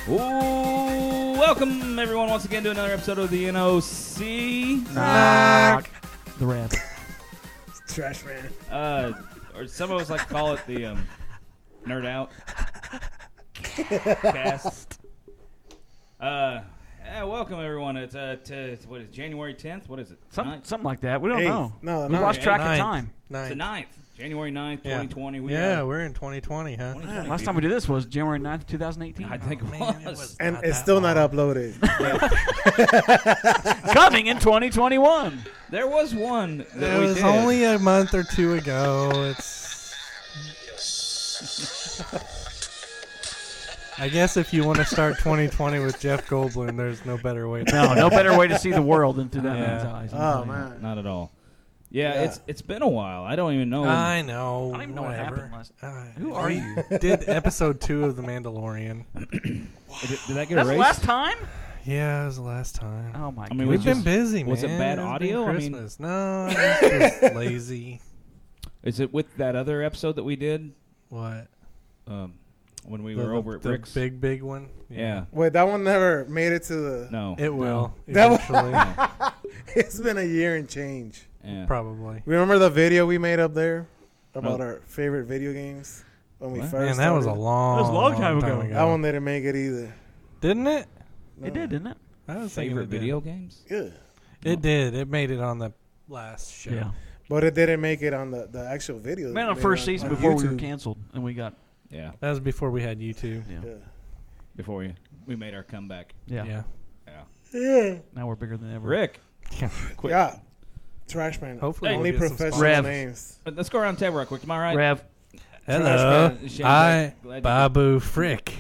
Ooh, welcome everyone once again to another episode of the NOC. Knock. The rap. Trash man. Or some of us like to call it the NerdOut Cast. Welcome everyone. It's what is it, January 10th? What is it? Something like that. We don't know. No, We lost track of time. It's the 9th. January 9th, 2020. We're in 2020, huh? Last time we did this was January 9th, 2018. I think it was. And it's still not uploaded. Coming in 2021. There was one that It we was did. only a month or two ago. It's. I guess if you want to start 2020 with Jeff Goldblum, there's no better way. No better way to see the world than through that man's eyes. Oh, man. Not at all. Yeah, it's been a while. I don't even know. I know. I don't even know what happened last. Who are you? Did episode 2 of The Mandalorian. Did that get That's the erased? last time? Yeah, it was the last time. Oh my I mean, god. We've been busy, man. was it bad It's been audio? I mean- Christmas. No, it's just lazy. Is it with that other episode that we did What? when we were over at the Rick's? big one? Yeah. Wait, that one never made it to the... No. It will, That one- eventually. It's been a year and change. Yeah. Probably. Remember the video we made up there about our favorite video games when we What? first Man, that was a started? long, That was a long time ago. That one didn't make it either. Didn't it? No. It did, didn't it? I was thinking Favorite it did. video games? Yeah. It did. It made it on the last show. Yeah. But it didn't make it on the actual video. Man, on It made first it season on before we were YouTube. canceled, and we got Yeah. That was before we had YouTube. Yeah. Before we made our comeback. yeah. Yeah. Yeah. Yeah. Now we're bigger than ever. Rick. Quick. Yeah. Trash man. Hopefully Hey, we'll Only get some professional Rev. names. Let's go around the table real quick. Am I right? Rev. Hello. Trash man, Shane, I, glad you- Babu Frick.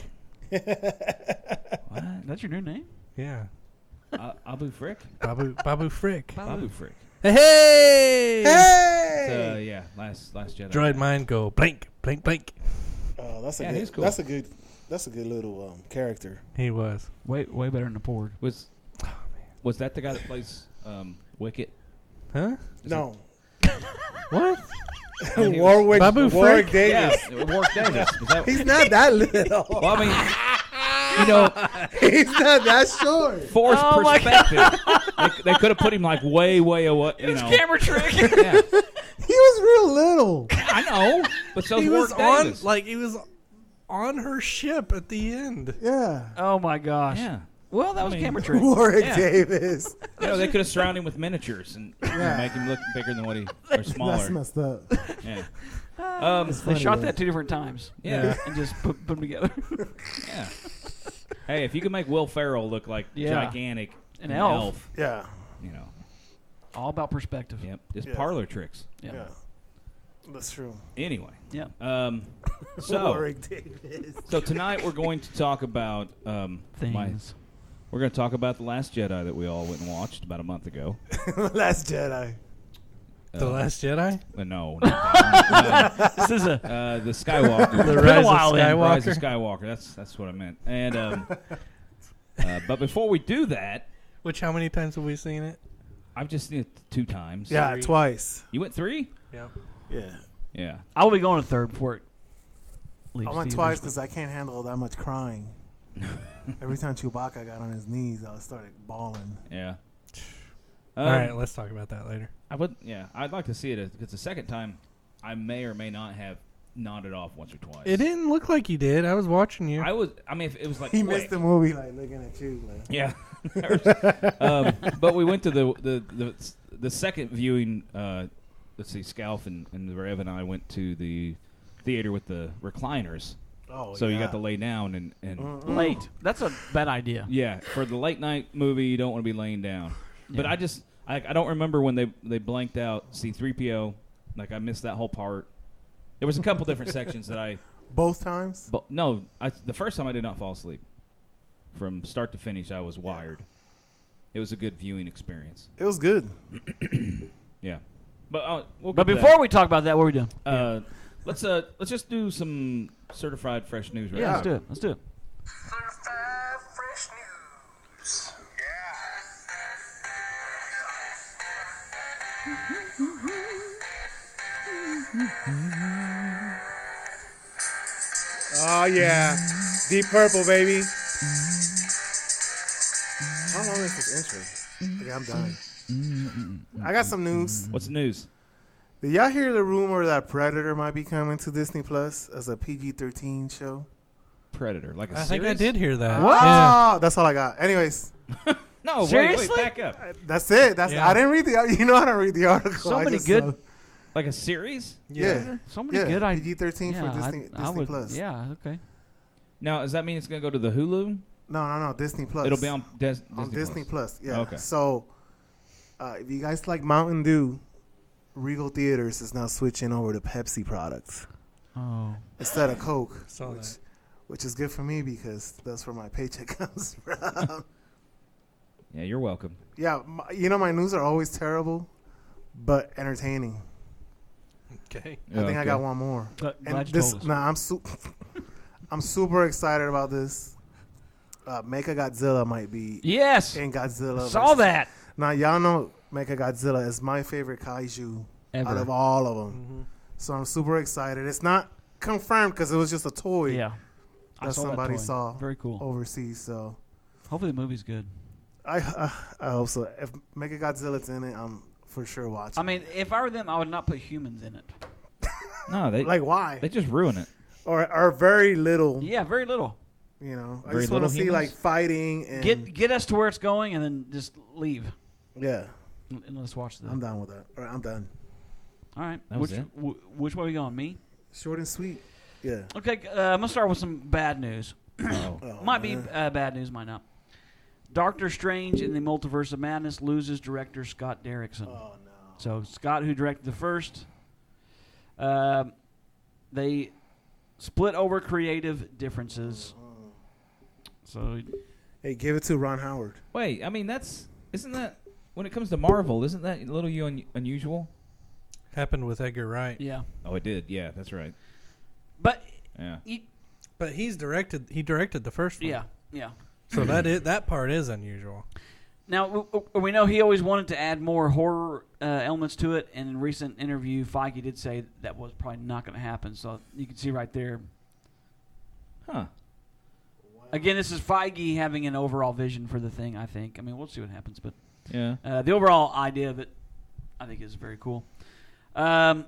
What? That's your new name? Yeah. Abu Frick? Babu Frick. Abu Frick. Hey! Hey! Yeah, last Jedi. Droid mind go blink, blink, blink. Oh, that's a Yeah, good. he's cool. That's a good little character. He was. Way better than the Ford. Was that the guy that plays Wicket? Huh? No. What? Warwick. Babu Warwick Frick? Davis. Yeah, Warwick Davis. Was that, He's not that little. well, I mean, you know, He's not that short. forced Oh my perspective. They could have put him like way away. You know, Camera trick. yeah, He was real little. I know, but so He Warwick was on, Davis. he was on her ship at the end. Yeah. Oh my gosh. Yeah, Well, that was I a mean- camera trick. Warwick Yeah. Davis. you know, they could have surrounded him with miniatures and make him look bigger than what he or That's smaller. messed up. Yeah, They funny, shot though. that 2 different times. yeah, And just put them together. yeah. Hey, if you could make Will Ferrell look like Yeah. gigantic, An elf. Yeah. you know, All about perspective. yep, just Yeah. parlor tricks. Yeah. Yeah. That's true. Anyway, Yeah. so Warwick Davis. so tonight we're going to talk about Things. we're going to talk about The Last Jedi that we all went and watched about a month ago. Last Jedi. The Last Jedi? No, not that one. This is a The Skywalker. The been a Rise of while then. Skywalker? Rise of Skywalker. That's what I meant. And but before we do that, Which, how many times have we seen it? I've just seen it 2 times. Yeah, 3. twice. You went 3? Yeah. Yeah. Yeah. I will be going a third before it leaves I went theaters. twice because I can't handle that much crying. Every time Chewbacca got on his knees, I started bawling. Yeah. All right, let's talk about that later. I would. Yeah, I'd like to see it because the second time, I may or may not have nodded off once or twice. It didn't look like you did. I was watching you. I was. I mean, if it was like He quick. missed the movie, like looking at you. Like. Yeah. But we went to the second viewing. Let's see, Scalf and Rev and I went to the theater with the recliners. Oh, So yeah. you got to lay down and Late. That's a bad idea. yeah, for the late night movie, you don't want to be laying down. But Yeah. I don't remember when they blanked out C-3PO. Like I missed that whole part. There was a couple different sections that I. Both times? But no, the first time I did not fall asleep. From start to finish, I was wired. It was a good viewing experience. It was good. Yeah, but we'll But get to before we talk about that, what are we doing? that. Let's just do some certified fresh news. Right Yeah, now. let's do it. Let's do it. Certified fresh news. Oh, yeah. Deep Purple, baby. sure. Okay, I'm done. I got some news. What's the news? Did y'all hear the rumor that Predator might be coming to Disney Plus as a PG-13 show? Predator, like a I series? think I did hear that. What? Yeah. Oh, that's all I got. Anyways, No, Seriously? wait, back up. that's it. Yeah. I didn't read the. You know, I don't read the article. So I many just good- saw- Like a series? Yeah. So many Yeah, good ideas. PG-13 for Disney Plus. Yeah, okay. Now, does that mean it's going to go to the Hulu? No, Disney Plus. It'll be on Disney Plus. Yeah. Okay. So, if you guys like Mountain Dew, Regal Theaters is now switching over to Pepsi products Oh. instead of Coke, Saw that. which is good for me because that's where my paycheck comes from. Yeah, you're welcome. Yeah, my news are always terrible, but entertaining. Okay. I think I got one more. Glad And you this, told us. I'm super excited about this. Mechagodzilla might be Yes. in Godzilla. Saw versus- that. Now y'all know Mechagodzilla is my favorite kaiju out of Ever. all of them. Mm-hmm. So I'm super excited. It's not confirmed because it was just a toy Yeah. I that saw somebody that toy. saw Very cool. overseas. So Hopefully the movie's good. I hope so. If Mechagodzilla's in it, I'm for sure watching. I mean, if I were them, I would not put humans in it. No, they like why? they just ruin it. Or very little. Yeah, very little. You know, I Very just want to little see humans? like fighting and Get us to where it's going, and then just leave yeah. and let's watch the. I'm done with that. All right, I'm done. All right. That was which it? which way we going? Me? Short and sweet. Yeah. Okay. I'm gonna start with some bad news. Oh. Oh, Might be man. bad news, might not. Doctor Strange in the Multiverse of Madness loses director Scott Derrickson. Oh no. So Scott, who directed the first, they split over creative differences. So Hey, give it to Ron Howard. Wait, I mean, isn't that, when it comes to Marvel, isn't that a little unusual? Happened with Edgar Wright. yeah, Oh, it did. Yeah, that's right. but Yeah. But he directed the first one. yeah. So that part is unusual. Now we know he always wanted to add more horror elements to it, and in a recent interview, Feige did say that was probably not going to happen. So you can see right there. Huh. Again, this is Feige having an overall vision for the thing. I think. I mean, we'll see what happens, but Yeah. the overall idea of it, I think, is very cool. I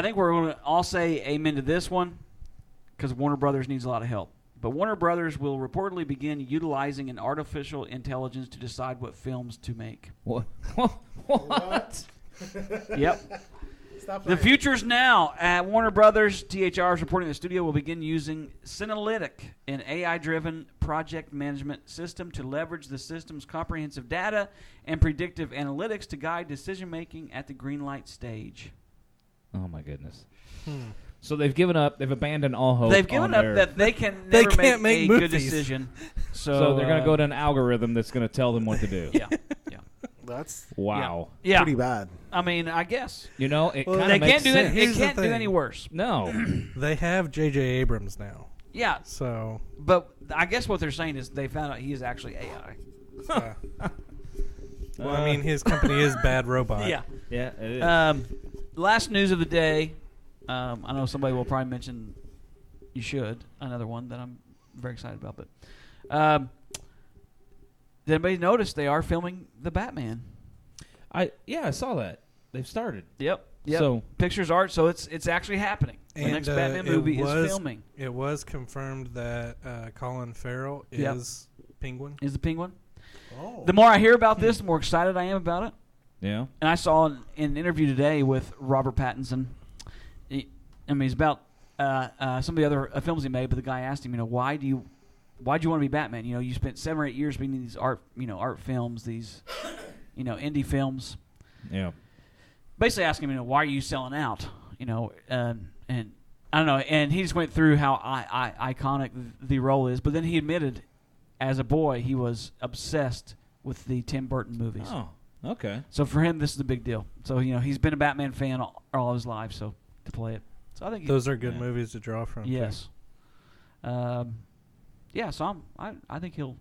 think we're going to all say amen to this one because Warner Brothers needs a lot of help. But Warner Brothers will reportedly begin utilizing an artificial intelligence to decide what films to make. What? What? Yep. Stop The future's now. At Warner Brothers, THR is reporting the studio will begin using Synalytic, an AI-driven project management system, to leverage the system's comprehensive data and predictive analytics to guide decision-making at the greenlight stage. Oh, my goodness. So they've given up. They've abandoned all hope. They've given on up their- that they can They never can't make make a good movies. decision. So they're going to go to an algorithm that's going to tell them what to do. Yeah. That's Wow. Yeah. pretty bad. I mean, I guess. You know, it Well, kind They of makes can't do sense. it. Here's It the can't do thing. any worse. No. They have J.J. Abrams now. Yeah. So But I guess what they're saying is they found out he is actually AI. well, I mean, his company is Bad Robot. Yeah. Yeah, it is. Last news of the day. I know somebody will probably mention you should. Another one that I'm very excited about. But did anybody notice they are filming the Batman? I saw that. They've started. Yep. So- pictures, art. So it's actually happening. The And, next Batman it movie was- is filming. It was confirmed that Colin Farrell Yep. is Penguin. Is the Penguin? Oh. The more I hear about this, the more excited I am about it. Yeah. And I saw in an interview today with Robert Pattinson. He's about some of the other films he made, but the guy asked him, why'd you want to be Batman? You spent 7 or 8 years making these art films, these, indie films. Yeah. Basically asking him, why are you selling out? And I don't know. And he just went through how iconic the role is. But then he admitted, as a boy, he was obsessed with the Tim Burton movies. Oh, okay. So for him, this is a big deal. So he's been a Batman fan all his life. So to play it, so I think Those are good movies to draw from. yes, yeah. So I think he'll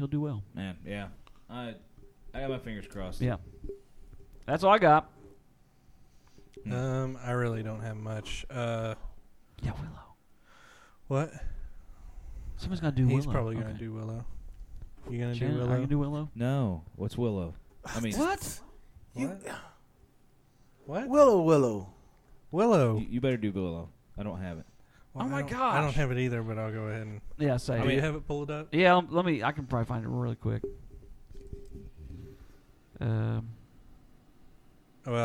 do well. Man, yeah. I got my fingers crossed. Yeah, that's all I got. I really don't have much. Yeah, Willow. What? Somebody's got to do He's Willow. probably going to Okay. do Willow. You gonna do Shannon, Willow? are you gonna do Willow? No. What's Willow? I mean, What? What? Willow. You better do Willow. I don't have it. Oh my I gosh. don't have it either, but I'll go ahead and. Yeah, say. Do you have it pulled up? Yeah, let me. I can probably find it really quick. Well,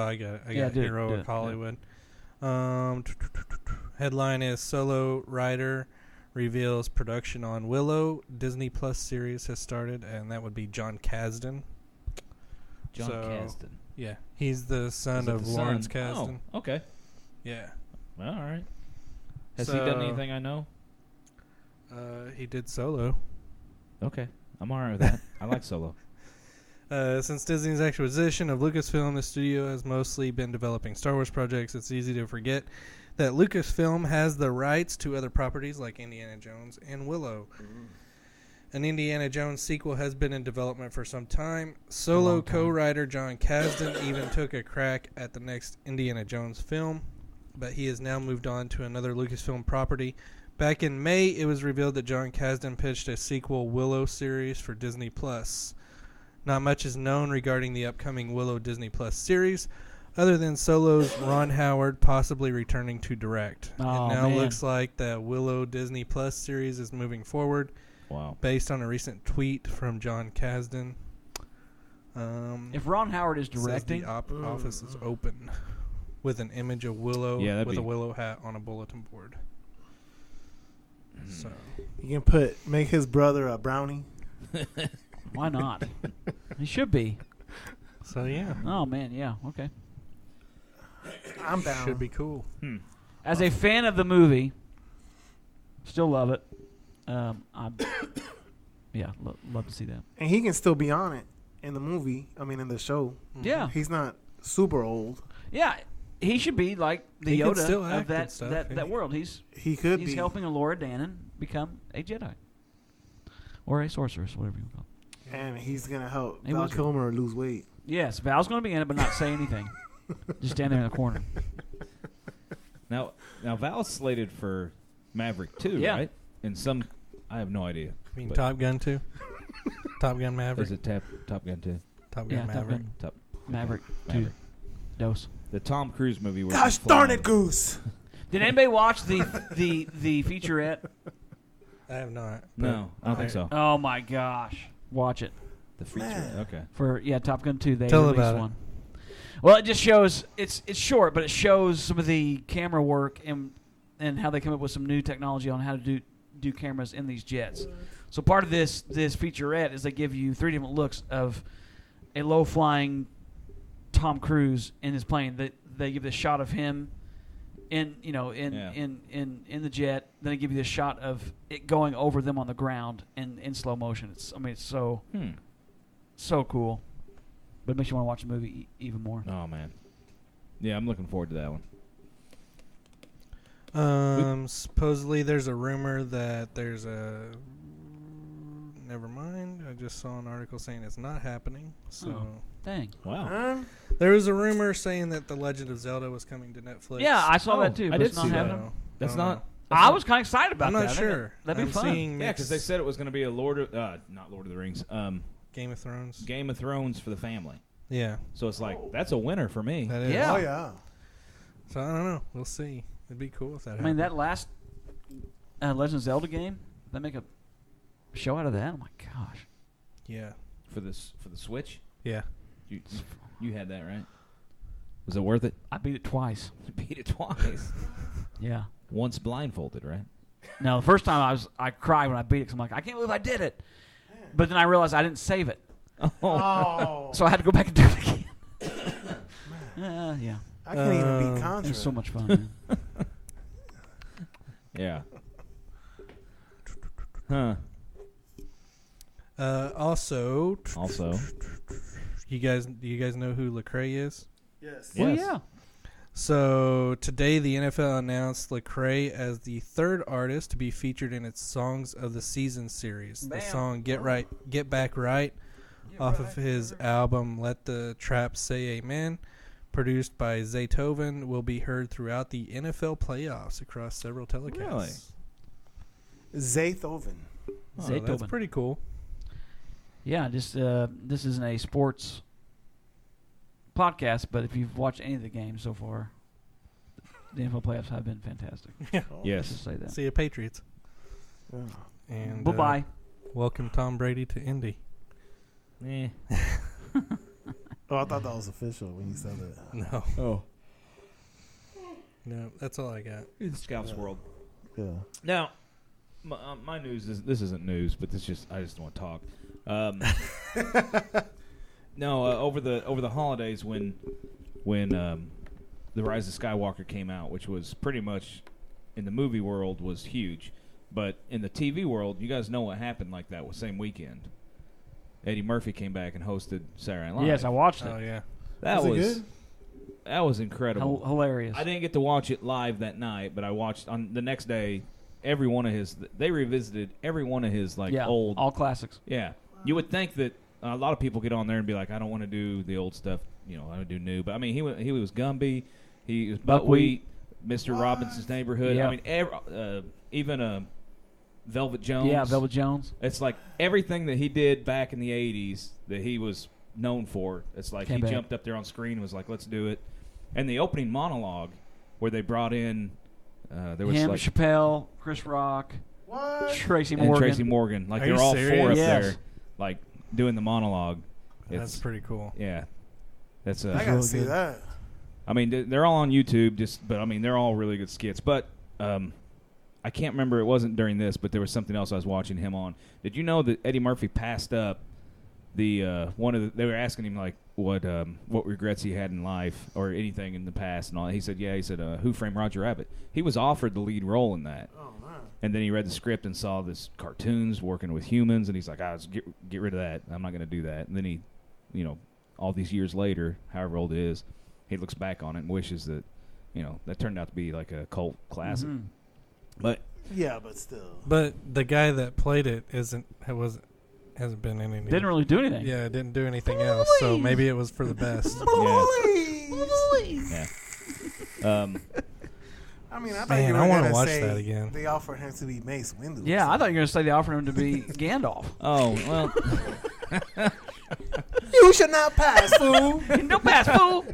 I got it. I Yeah, got do it, Heroic do it, Hollywood. Headline is Solo Rider reveals production on Willow. Disney Plus series has started, and that would be John Kasdan. John Kasdan. Yeah, he's the son Is it of the Lawrence son? Kasdan. Oh, okay. Yeah. All right. Has he done anything I know? He did Solo. Okay. I'm all right with that. I like Solo. Since Disney's acquisition of Lucasfilm, the studio has mostly been developing Star Wars projects. It's easy to forget that Lucasfilm has the rights to other properties like Indiana Jones and Willow. An Indiana Jones sequel has been in development for some time. Solo co-writer John Kasdan even took a crack at the next Indiana Jones film, but he has now moved on to another Lucasfilm property. Back in May, it was revealed that John Kasdan pitched a sequel Willow series for Disney Plus. Not much is known regarding the upcoming Willow Disney Plus series, other than Solo's Ron Howard possibly returning to direct. Oh, it now man. looks like the Willow Disney Plus series is moving forward. Wow. Based on a recent tweet from John Kasdan. If Ron Howard is Says directing, the office is open with an image of Willow with a willow hat on a bulletin board. So You can make his brother a brownie. why not? He should be. So yeah, Oh man, yeah, okay. I'm down. should be cool. As a fan of the movie, still love it. I'm love to see that. And he can still be on it in the movie. I mean, in the show. Yeah, He's not super old. yeah. He should be like the He could Yoda still of act and that stuff, that, yeah. that world. He's He's helping Alora Dannon become a Jedi or a sorceress, whatever you call it. And he's going to help He Val was- Kilmer lose weight. Yes, Val's going to be in it, but not say anything. Just stand there in the corner. Now Val's slated for Maverick 2, Yeah. right? I have no idea. I mean, But- Top Gun 2? Top Gun Maverick? Is it Top Gun 2? Top Yeah, Gun Top Maverick? Gun. Top Maverick 2. Maverick. Dose. The Tom Cruise movie. Where Gosh he's darn flying. it, Goose. Did anybody watch the featurette? I have not. No, I don't think so. Oh my gosh. Watch it. The feature. Man. Okay. Top Gun 2, they Tell released about it. one. Well, it just shows it's short, but it shows some of the camera work and how they come up with some new technology on how to do cameras in these jets. So part of this featurette is they give you 3 different looks of a low flying Tom Cruise in his plane. They give this shot of him in the jet. Then they give you this shot of it going over them on the ground in slow motion. It's so cool. But it makes you want to watch the movie even more. Oh man. Yeah, I'm looking forward to that one. Supposedly there's a rumor that there's a... Never mind. I just saw an article saying it's not happening. So Dang. Wow. there was a rumor saying that The Legend of Zelda was coming to Netflix. Yeah, I saw that too. I But did it's not see that. happening. That's I don't not. know. I was kind of excited about I'm that. not I think sure. That'd be I'm fun. seeing Yeah, because they mixed said it was going to be a not Lord of the Rings, Game of Thrones. Game of Thrones for the family. Yeah, So it's like that's a winner for me. that is. Yeah. Oh, yeah. So I don't know. We'll see. It'd be cool if that I happened. mean, that last Legend of Zelda game, they make a show out of that. Oh my gosh. Yeah. For the Switch. Yeah. You had that, right? Was it worth it? I beat it twice. You beat it twice. Yeah. Once blindfolded, right? No, the first time I cried when I beat it because I'm like, I can't believe I did it. But then I realized I didn't save it, Oh. so I had to go back and do it again. Yeah. I can't even beat Contra. It was so much fun. Man. Yeah. Huh. Also, Also. do you guys know who Lecrae is? Yes. Well, Yes. yeah. So today the NFL announced Lecrae as the third artist to be featured in its Songs of the Season series. The Bam. song Get Back Right off of his album Let the Trap Say Amen, produced by Zaytoven, will be heard throughout the NFL playoffs across several telecasts. Really? Zaytoven. So that's Zaytoven. pretty cool. Yeah, just this isn't a sports podcast, but if you've watched any of the games so far, the NFL playoffs have been fantastic. Yes. Just say that. See you, Patriots. Yeah. And Bye-bye. welcome Tom Brady to Indy. Eh. Oh, I thought that was official when you said that. No, Oh. no, that's all I got. It's Scouts World. Yeah. Now, my news is this isn't news, but I just don't want to talk. No, over the holidays when the Rise of Skywalker came out, which was pretty much in the movie world was huge, but in the TV world, you guys know what happened like that was same weekend. Eddie Murphy came back and hosted Saturday Night Live. Yes, I watched it. Oh yeah, that Was it was good? that was incredible. Hilarious. I didn't get to watch it live that night, but I watched on the next day. Every one of his, they revisited every one of his old. all classics. Yeah, you would think that a lot of people get on there and be like, I don't want to do the old stuff. I want to do new. But I mean, he was Gumby, he was Buckwheat, Mr. Robinson's Neighborhood. Yeah. I mean, even Velvet Jones. Yeah, Velvet Jones. It's like everything that he did back in the '80s that he was known for. It's like Came he back. jumped up there on screen and was like, let's do it. And the opening monologue where they brought in there was Him, like Chappelle, Chris Rock, What? Tracy and Morgan. Tracy Morgan, like Are they're you all serious? four up Yes. there, like doing the monologue. that's pretty cool. Yeah, that's I gotta see that. I mean, they're all on YouTube, but I mean, they're all really good skits. But I can't remember. It wasn't during this, but there was something else I was watching him on. Did you know that Eddie Murphy passed up the they were asking him like what regrets he had in life or anything in the past and all. He said, He said, Who Framed Roger Rabbit? He was offered the lead role in that. Oh man. And then he read the script and saw this cartoons working with humans, and he's like, let's get rid of that. I'm not going to do that. And then he, all these years later, however old it is, he looks back on it and wishes that, that turned out to be like a cult classic. Mhm. But Yeah, but still. But the guy that played it hasn't been in any. Didn't really do anything. Yeah, didn't do anything else. So maybe it was for the best. yeah. I mean, I thought Man, you were I wanna gonna watch say that again. They offered him to be Mace Windu. or Yeah, I thought something. you were going to say they offered him to be Gandalf. Oh, well. You should not pass, fool. No pass, fool.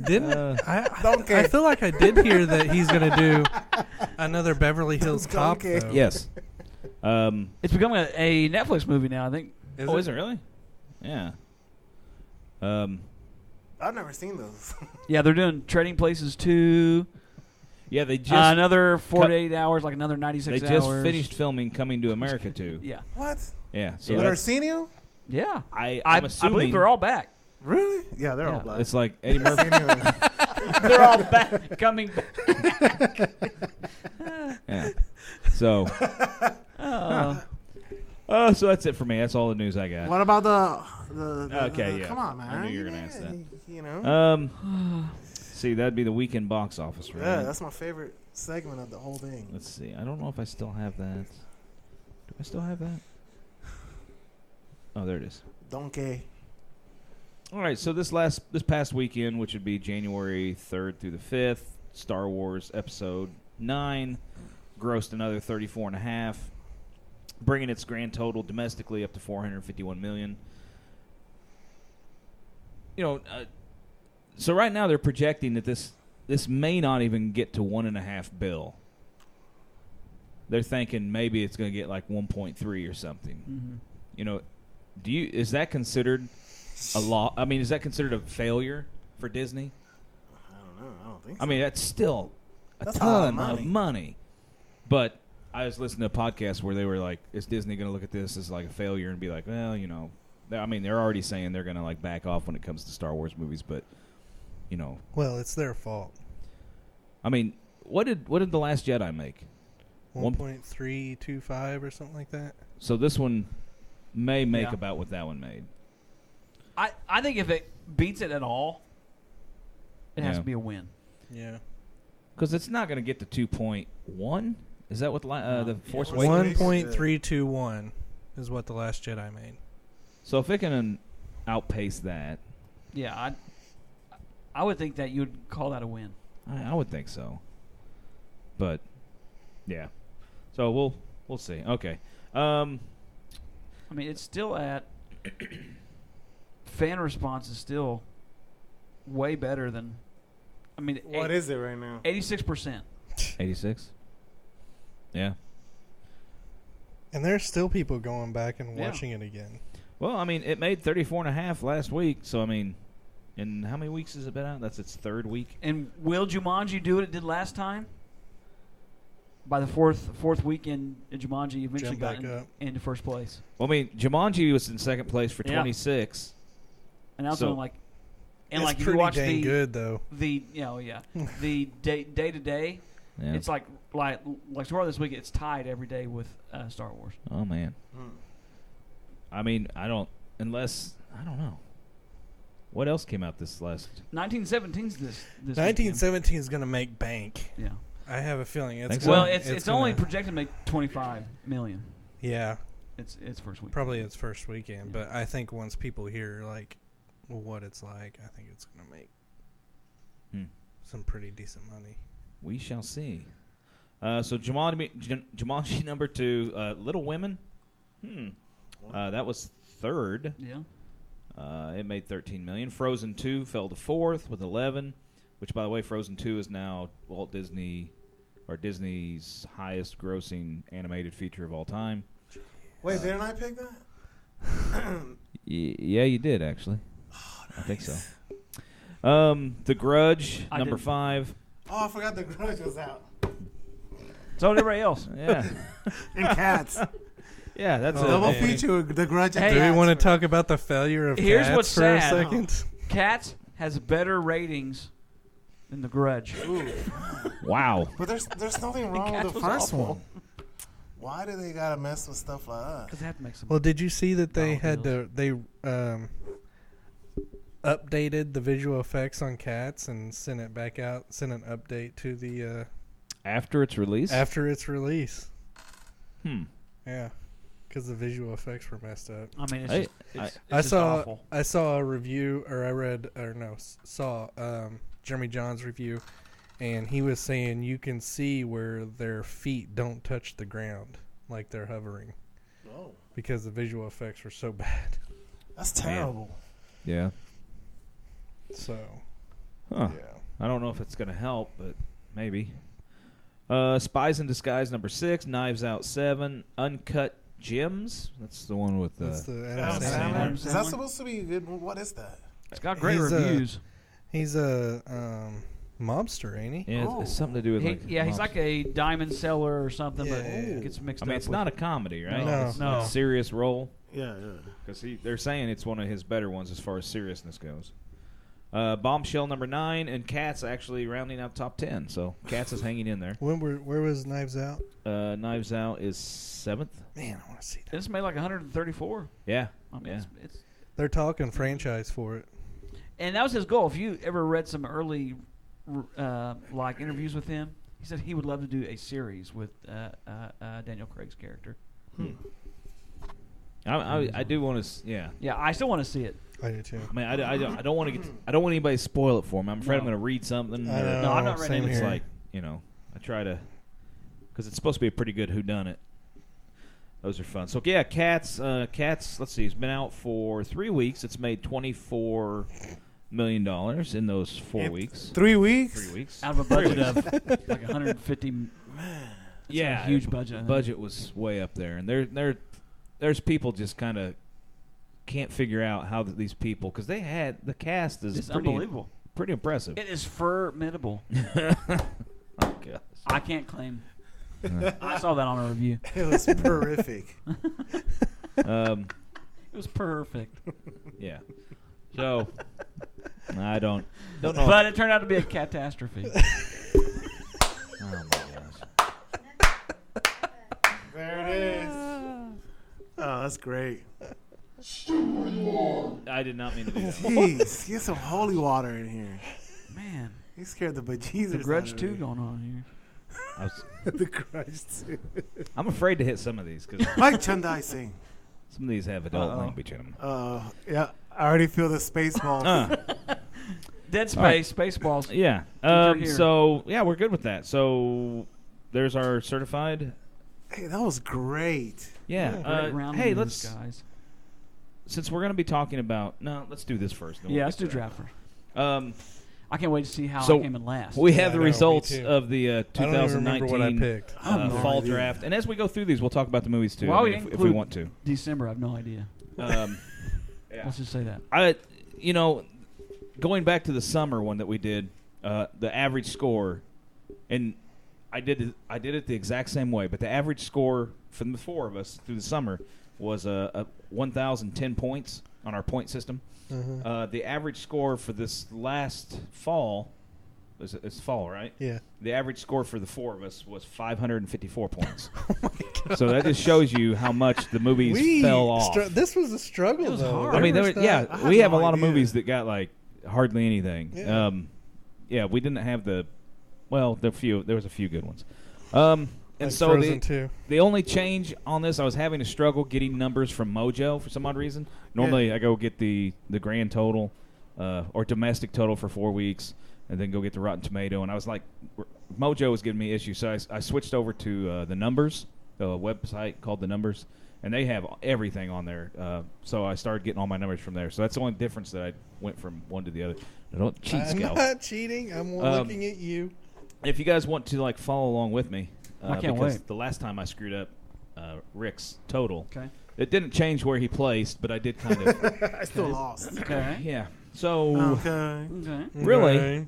Didn't I? Donkey. I feel like I did hear that he's gonna do another Beverly Hills Cop. Donkey. Though. Yes. It's becoming a Netflix movie now, I think. Is it really? Yeah. I've never seen those. Yeah, they're doing Trading Places 2. Yeah, they just Another 48 cut- hours, like another 96 they hours. just finished filming Coming to America too. Yeah. What? Yeah. So With that's, Arsenio? Yeah. I'm I assuming believe they're all back. Really? Yeah, they're all Yeah. black. it's like Eddie Murphy. Arsenio. They're all back. Coming back. Yeah. So. So that's it for me. That's all the news I got. What about the Okay, yeah. Come on, man. I knew you were gonna ask that. You know? See, that'd be the weekend box office, right? Yeah, that's my favorite segment of the whole thing. Let's see. I don't know if I still have that. Do I still have that? Oh, there it is. Donkey. All right, so this past weekend, which would be January 3rd through the 5th, Star Wars Episode 9 grossed another $34.5, bringing its grand total domestically up to $451 million. So right now they're projecting that this may not even get to $1.5 billion. They're thinking maybe it's going to get like 1.3 or something. Mm-hmm. Is that considered a lot? I mean, is that considered a failure for Disney? I don't know. I don't think so. I mean, that's still That's a lot of ton of money. money. But I was listening to a podcast where they were like, is Disney going to look at this as like a failure and be like, well, I mean, they're already saying they're going to like back off when it comes to Star Wars movies, but Well, it's their fault. I mean, what did The Last Jedi make? 1.325 or something like that. So this one may make Yeah. about what that one made. I think if it beats it at all, it has Yeah. to be a win. Yeah. Because it's not going to get to 2.1. Is that what the Force Wait, Awakens? 1.321 is what The Last Jedi made. So if it can outpace that, Yeah, I would think that you would call that a win. I would think so. But yeah, so we'll see. Okay. I mean, it's still at fan response is still way better than. I mean, What is it right now? 86%. 86. Yeah. And there's still people going back and watching it again. Well, I mean, it made 34.5 last week. So I mean, and how many weeks has it been out? That's its third week. And will Jumanji do what it did last time? By the fourth weekend, Jumanji eventually Jump got back up. into first place. Well, I mean, Jumanji was in second place for Yeah. 26. And also, So- like, It's if you pretty watch dang good, though. the the day to day, Yeah. it's like so far this week, it's tied every day with Star Wars. Oh man. I mean, I don't know. What else came out this last? 1917's this 1917 is going to make bank. weekend. Yeah. I have a feeling it's Think gonna, so? Well, it's only projected to make 25 million. yeah, It's first week. probably its first weekend. Yeah. But I think once people hear like what it's like, I think it's going to make some pretty decent money. We shall see. So Jumanji number 2, Little Women. That was third. Yeah. It made 13 million. Frozen 2 fell to fourth with 11, which, by the way, Frozen 2 is now Walt Disney or Disney's highest grossing animated feature of all time. Wait, didn't I pick that? Yeah, you did actually. I think so. The Grudge I number didn't. 5. Oh, I forgot the Grudge was out. So did everybody else. Yeah, And Cats. yeah, that's Double it. feature with the Grudge and Hey, Do we Cats. want to talk about the failure of Here's Cats what's for sad. a second? Cats has better ratings than The Grudge. Wow. But there's nothing wrong Cats with the was first awful. one. Why do they gotta mess with stuff like that? Because they have to make some. Well, did you see that they Dollar had bills. to updated the visual effects on Cats and sent it back out, sent an update to the After its release? after its release. Yeah, because the visual effects were messed up. I mean, it's Hey, just, it's I just saw awful. I saw a review, or I read, or no, saw Jeremy John's review, and he was saying you can see where their feet don't touch the ground, like they're hovering, Oh, because the visual effects were so bad. that's terrible. Yeah. So, Huh. yeah. I don't know if it's going to help, but maybe. Spies in Disguise number 6, Knives Out 7, Uncut Gems. That's the one with That's the Adam Adam Sandler. Sandler. Sandler. Is that supposed to be a good one? What is that? It's got great He's, reviews. He's a mobster, ain't he? Yeah, it's something to do with like He's mobs. like a diamond seller or something, but Yeah. it gets mixed I up. mean, it's with- not a comedy, right? No. It's No. a serious role. Yeah. Because they're saying it's one of his better ones as far as seriousness goes. Bombshell number 9, and Cats actually rounding out top 10. So Cats is hanging in there. Where was Knives Out? Knives Out is 7th. Man, I want to see that. It's made like 134. Yeah. I mean, Yeah. it's They're talking franchise for it. and that was his goal. If you ever read some early like interviews with him, he said he would love to do a series with Daniel Craig's character. I do want to. Yeah. Yeah, I still want to see it. I do too. I mean, I don't want to get. I don't want anybody to spoil it for me. I'm afraid No. I'm going to read something. I know, No, I'm not ready. same It's here. like, I try to, because it's supposed to be a pretty good whodunit. Those are fun. So yeah, Cats. Let's see. It's been out for 3 weeks. It's made $24 million in those 4 weeks. 3 weeks. 3 weeks. Out of a budget of like 150. Yeah, a huge budget, I think. Budget was way up there, and there's people just kind of can't figure out how these people, because they had the cast is It's pretty unbelievable. pretty impressive. It is formidable. Oh, gosh. I can't claim. I saw that on a review. It was horrific. It was perfect. Yeah. So I don't know. But it turned out to be a catastrophe. Oh my gosh. There it is. Oh, that's great. I did not mean to do that. Jeez, get some holy water in here. Man, He scared the bejesus. the Grudge out of 2 me. going on here. The Grudge 2. I'm afraid to hit some of these because Mike Chandai some of these have adult Uh-oh. language in them. Yeah, I already feel the space ball. Dead All right. Space, Spaceballs. Yeah. you're here. So yeah, we're good with that. So there's our certified Hey, that was great. Yeah. Great round of Hey, news, guys. Since we're going to be talking about... No, let's do this first. then we'll Yeah, get let's to do that. draft first. I I can't wait to see how So, I came in last. We have Yeah, the I know, me results too. of the I don't even remember what I 2019 picked. I have no fall idea. draft. And as we go through these, we'll talk about the movies, too, Why we if we include- want to. December, I have no idea. Yeah. Let's just say that. Going back to the summer one that we did, the average score, and I did it the exact same way, but the average score from the four of us through the summer was 1,010 points on our point system. The average score for this last fall, it's fall, right? Yeah. The average score for the four of us was 554 points. So that just shows you how much the movies fell off. This was a struggle, It was though. hard. I mean, I we had have no a lot of idea. movies that got like hardly anything. Yeah. We didn't have there was a few good ones. And Like so Frozen 2. the only change on this, I was having a struggle getting numbers from Mojo for some odd reason. Normally, I go get the grand total or domestic total for 4 weeks, and then go get the Rotten Tomato. And I was like, Mojo was giving me issues, so I switched over to the Numbers, a website called The Numbers, and they have everything on there. So I started getting all my numbers from there. So that's the only difference that I went from one to the other. I don't cheat, I'm Scout. not cheating. I'm looking at you. If you guys want to follow along with me, I can't because wait. the last time I screwed up Rick's total, Okay. it didn't change where he placed, but I did kind of. I still lost. Okay. Yeah. So Okay. Okay. really,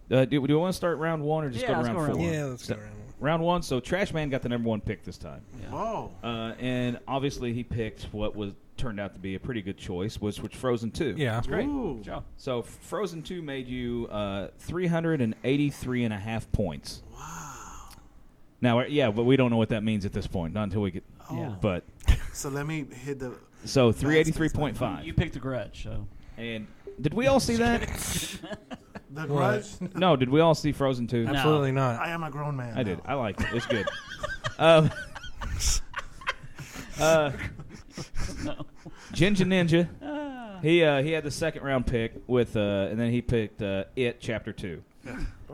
do we want to start round one or just Yeah, go to let's round go four? round one. Yeah, let's go around. Round one. So Trash Man got the number one pick this time, Yeah. Whoa. and obviously he picked what turned out to be a pretty good choice, which Frozen 2. Yeah. Great. Ooh. Good job. So Frozen 2 made you 383.5 points. Wow. Now, but we don't know what that means at this point, not until we get. Oh. Yeah. But So let me hit the. so 383.5. You picked the Grudge, so. And did we all see that? The Grudge. No, did we all see Frozen 2? Absolutely not. I am a grown man. I did. now. I liked it. It's good. um, Ginger Ninja. He had the second round pick with, and then he picked It Chapter 2.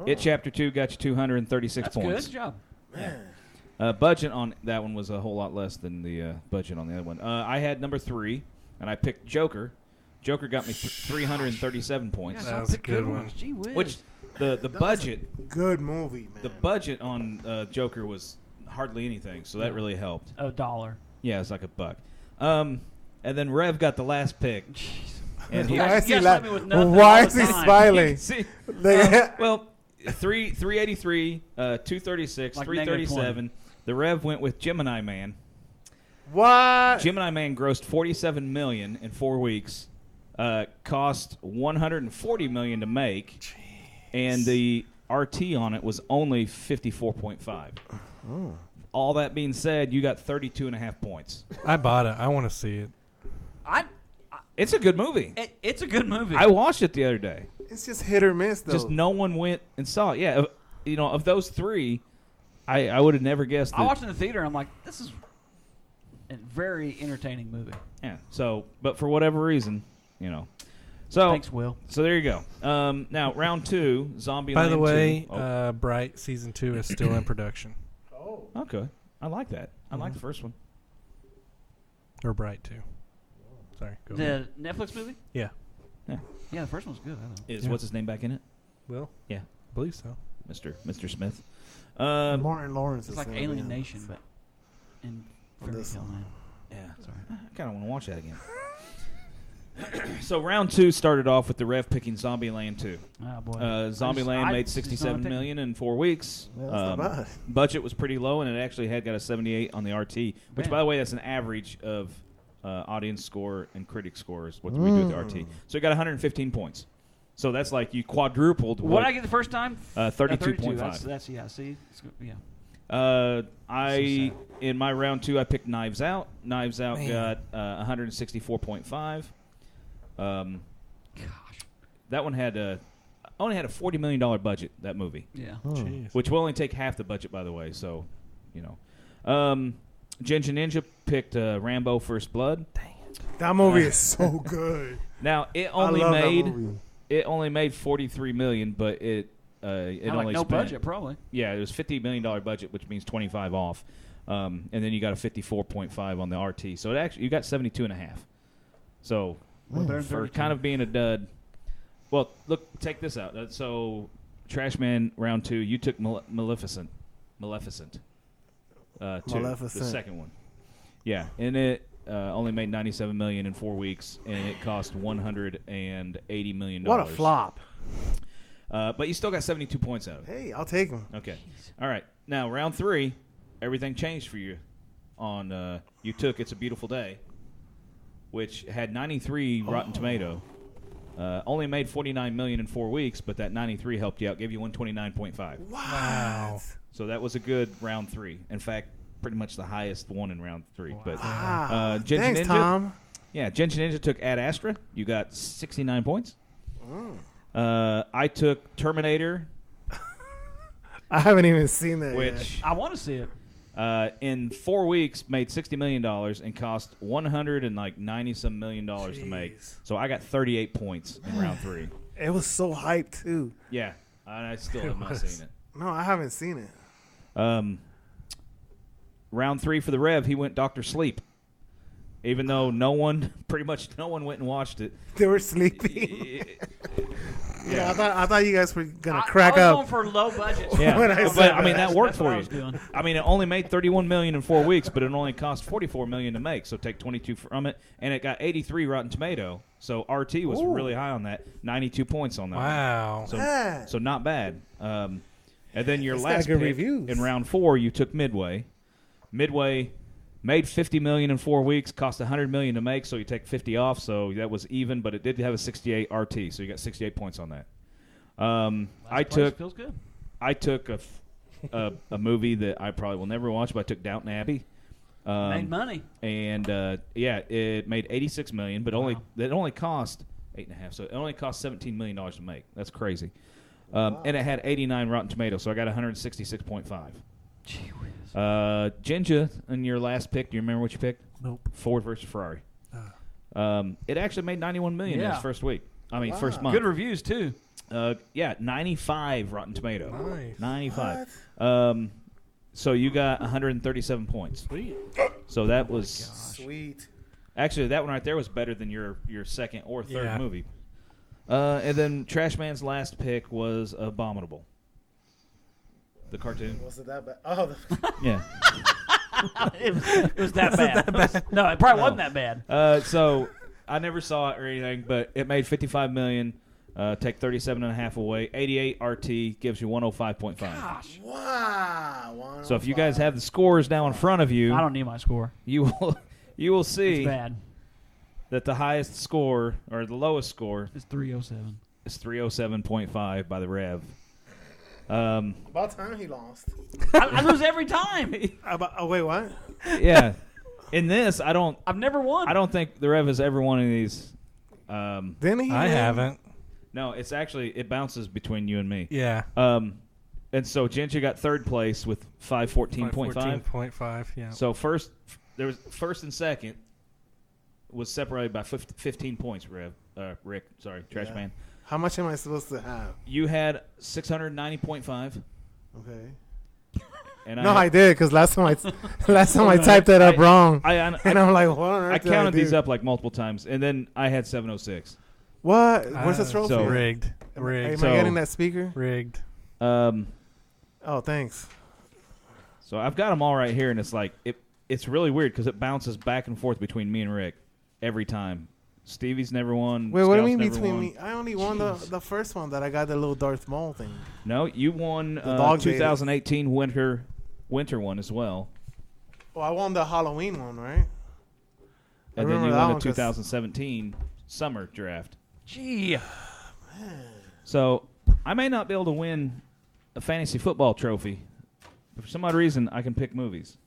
It Chapter 2 got you 236 That's points. good. Good job. Budget on that one was a whole lot less than the budget on the other one. I had number 3, and I picked Joker. Joker got me 337 points. That was a good one. Gee whiz. Which the budget Good movie, man. the budget on Joker was hardly anything, so that really helped. $1. Yeah, it's like $1. And then Rev got the last pick. And he, Why is he guys la- let me with nothing Why all is the he time. smiling? see, Like- well, 383, 236, Like 337. The Rev went with Gemini Man. What? Gemini Man grossed $47 million in 4 weeks. Cost $140 million to make, and the RT on it was only 54.5. Oh. All that being said, you got 32.5 points. I bought it. I want to see it. It's a good movie. It's a good movie. I watched it the other day. It's just hit or miss, though. Just no one went and saw it. Yeah, of those three, I would have never guessed. I That, watched it in the theater, and I'm like, this is a very entertaining movie. yeah. So, but for whatever reason, So Thanks, Will. So there you go. Now round 2, Zombie. By the Land way, 2. Bright Season 2 is still in production. Okay, I like that. I like the first one. Or Bright 2. Sorry. Go The ahead. Netflix movie? Yeah. Yeah, the first one's good. I know. Is Yeah. what's his name back in it? Will? Yeah. I believe so. Mr. Smith. Martin Lawrence It's is like in it, Alien yeah. Nation, but in fairy this tale one. land. Yeah. Sorry. I kind of want to watch that again. So round 2 started off with the Rev picking Zombieland 2. Oh, boy. Zombieland made $67 million in 4 weeks. Yeah, that's not bad. Budget was pretty low, and it actually had got a 78 on the RT, which, Man. by the way, that's an average of audience score and critic scores. What do we do with the RT? So it got 115 points. So that's like you quadrupled. What did I get the first time? 32.5. That's yeah. See, it's good. Yeah. In my round 2, I picked Knives Out. Knives Out Man. got 164.5. Gosh. That one had only had a $40 million budget. That movie, Yeah. Jeez. which will only take half the budget, by the way. So, Ginger Ninja picked Rambo: First Blood. That movie is so good. Now it I only love that made movie. $43 million, but it Had only like no spent, budget, probably. Yeah, it was $50 million budget, which means 25 off. And then you got a 54.5 on the RT. So it actually you got 72.5. So for kind of being a dud. Well, look, take this out. So Trashman round 2, you took Maleficent. The second one. Yeah, and it only made $97 million in 4 weeks, and it cost $180 million. What a flop. But you still got 72 points out of it. Hey, I'll take them. Okay. All right. Now, round 3, everything changed for you. You took It's a Beautiful Day, which had 93 Rotten Tomato. Only made $49 million in 4 weeks, but that 93 helped you out, gave you 129.5. Wow. So that was a good round 3. In fact, pretty much the highest one in round 3. Wow. But Thanks, Ninja, Tom. Yeah, Ginger Ninja took Ad Astra. You got 69 points. I took Terminator. I haven't even seen that Which yet. I want to see it. In 4 weeks made $60 million and cost $190-some million to make. So I got 38 points in round 3. It was so hyped, too. Yeah, I still have not seen it. No, I haven't seen it. Round 3 for the Rev, he went Dr. Sleep. Even though pretty much no one went and watched it. They were sleeping. Yeah. I thought you guys were gonna crack I was up. going for low budget. Yeah, When I but said I mean that worked That's what for I you. was doing. I mean, it only made $31 million in 4 weeks, but it only cost $44 million to make. So take 22 from it, and it got 83 Rotten Tomato. So RT was really high on that, 92 points on that. Wow. So, so not bad. And then your It's got last good pick reviews. in round 4, you took Midway. Midway made $50 million in 4 weeks, cost $100 million to make, so you take 50 off. So that was even, but it did have a 68 RT, so you got 68 points on that. I took a movie that I probably will never watch, but I took Downton Abbey. Made money. And it made $86 million, but it only cost 8.5. So it only cost $17 million to make. That's crazy. And it had 89 Rotten Tomatoes, so I got 166.5. Gee whiz. Jinja, in your last pick, do you remember what you picked? Nope. Ford versus Ferrari. It actually made $91 million in its first week. First month. Good reviews, too. 95 Rotten Tomato. Nice. 95. So you got 137 points. Sweet. So that was Sweet. actually that one right there was better than your second or third Yeah. movie. And then Trashman's last pick was Abominable. The cartoon. Was it that bad? Oh, Yeah. It was that bad. No, it probably wasn't that bad. So I never saw it or anything, but it made $55 million. Take 37.5 away. 88 RT gives you 105.5. Gosh. wow. So if you guys have the scores now in front of you, I don't need my score. you will see It's bad. that the highest score or the lowest score It's 307. is 307.5 by the Rev. About time he lost. I lose every time. Wait, what? Yeah. In this, I've never won. I don't think the Rev has ever won any of these. Didn't he? I haven't. No, it bounces between you and me. Yeah. And so Jinja got third place with 514.5. 514.5, yeah. So first and second was separated by 15 points. Rick, sorry, Trash Yeah. Man. How much am I supposed to have? You had 690.5. Okay. And I did because last time I typed that up wrong, and I'm like, what on earth I did counted do? these up like multiple times, and then I had 706. What? Where's the trophy? so- Rigged. Am Rigged. I getting that speaker? Rigged. Oh, thanks. So I've got them all right here, and it's like it's really weird because it bounces back and forth between me and Rick every time. Stevie's never won. Wait, what do you Scout's mean never between won. me? I only won the first one that I got the little Darth Maul thing. No, you won dog dated. 2018 winter one as well, Oh, I won the Halloween one, right? I and then remember you that won the one 'cause- 2017 summer draft. Gee. So I may not be able to win a fantasy football trophy, but for some odd reason I can pick movies.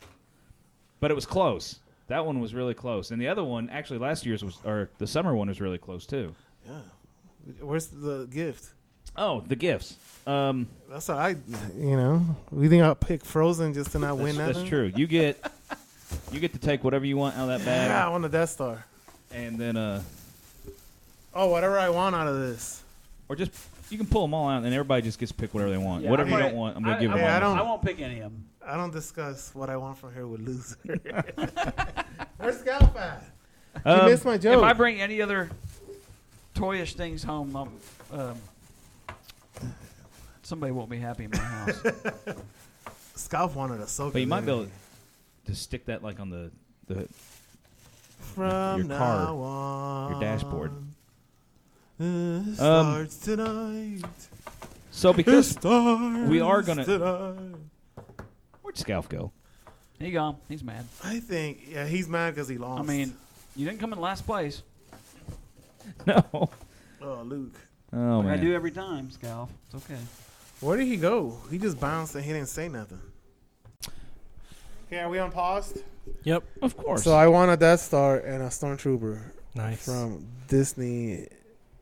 But it was close. That one was really close, and the other one actually last year's the summer one was really close too. Yeah. Where's the gift? Oh, the gifts. That's all I. We think I'll pick Frozen just to not win That's nothing. true. You get to take whatever you want out of that bag, Yeah, I won the Death Star. and then Oh, whatever I want out of this. or just You can pull them all out, and everybody just gets to pick whatever they want. Yeah, whatever you okay. don't want, I'm going to give them I all. don't- I won't pick any of them. I don't discuss what I want from here with loser. Where's Scalp at? You missed my joke. If I bring any other toyish things home, somebody won't be happy in my house. Scalp wanted a soak. But you might be able to stick that like on the from your now car, on, your dashboard. Starts tonight. So because Starts we are gonna- tonight. where'd Scalf go? He gone. He's mad. I think he's mad because he lost. I mean, you didn't come in last place. No. oh Luke, Oh Like I man. do every time, Scalf. It's okay. where did he go? He just bounced and he didn't say nothing. Okay, are we on pause? Yep. Of course. So I want a Death Star and a Stormtrooper Nice. from Disney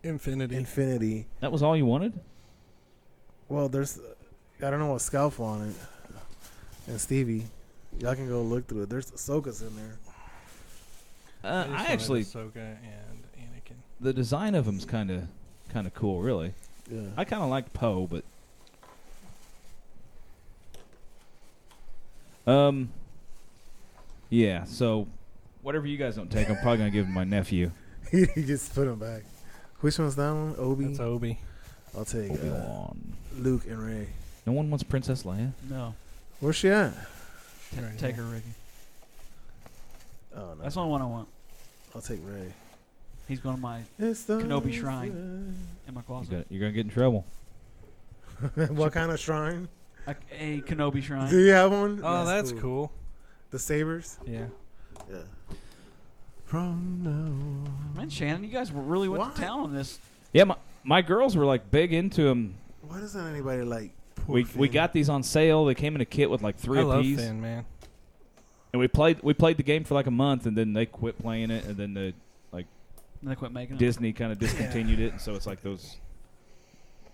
Infinity. That was all you wanted? Well, there's, I don't know what Scalp wanted, and Stevie. Y'all can go look through it. There's Ahsoka's in there. just I wanted actually, Ahsoka and Anakin. the design of them's kind of cool, really. Yeah. I kind of liked Poe, but yeah. So whatever you guys don't take, I'm probably gonna give to my nephew. he just put him back. Which one's that one? Obi. That's Obi. I'll take Obi-Wan. Luke and Ray. No one wants Princess Leia. No. Where's she at? Right Take here. her, Ricky. Oh no. That's the only one I want. I'll take Ray. He's going to my It's the Kenobi shrine in my closet. You're gonna get in trouble. What kind of shrine? A Kenobi shrine. Do you have one? Oh, that's cool. The sabers. Yeah. Yeah. From now. Man, Shannon, you guys really went Why? to town on this. Yeah, my girls were like big into them. Why doesn't anybody like? Poor We Finn? got these on sale. They came in a kit with like 3 I love apiece, Finn, man. and we played the game for like a month, and then they quit playing it, and then the And they quit making them. Disney kind of discontinued it, and so it's like those.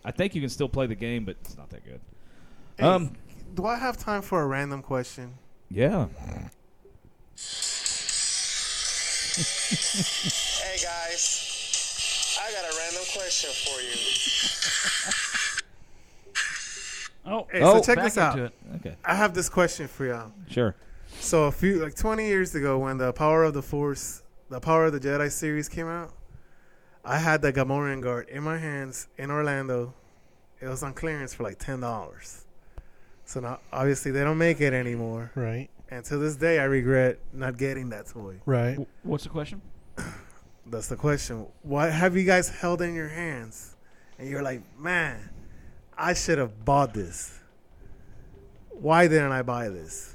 I think you can still play the game, but it's not that good. Hey, do I have time for a random question? Yeah. Hey guys, I got a random question for you. Oh, Hey, Oh, so check back this out. into it. Okay. I have this question for y'all. Sure. So a few, like 20 years ago, when the Power of the Force, the Power of the Jedi series came out, I had the Gamorrean guard in my hands in Orlando. It was on clearance for like $10. So now, obviously, they don't make it anymore. Right. And to this day, I regret not getting that toy. Right. What's the question? That's the question. What have you guys held in your hands? And you're like, man, I should have bought this. Why didn't I buy this?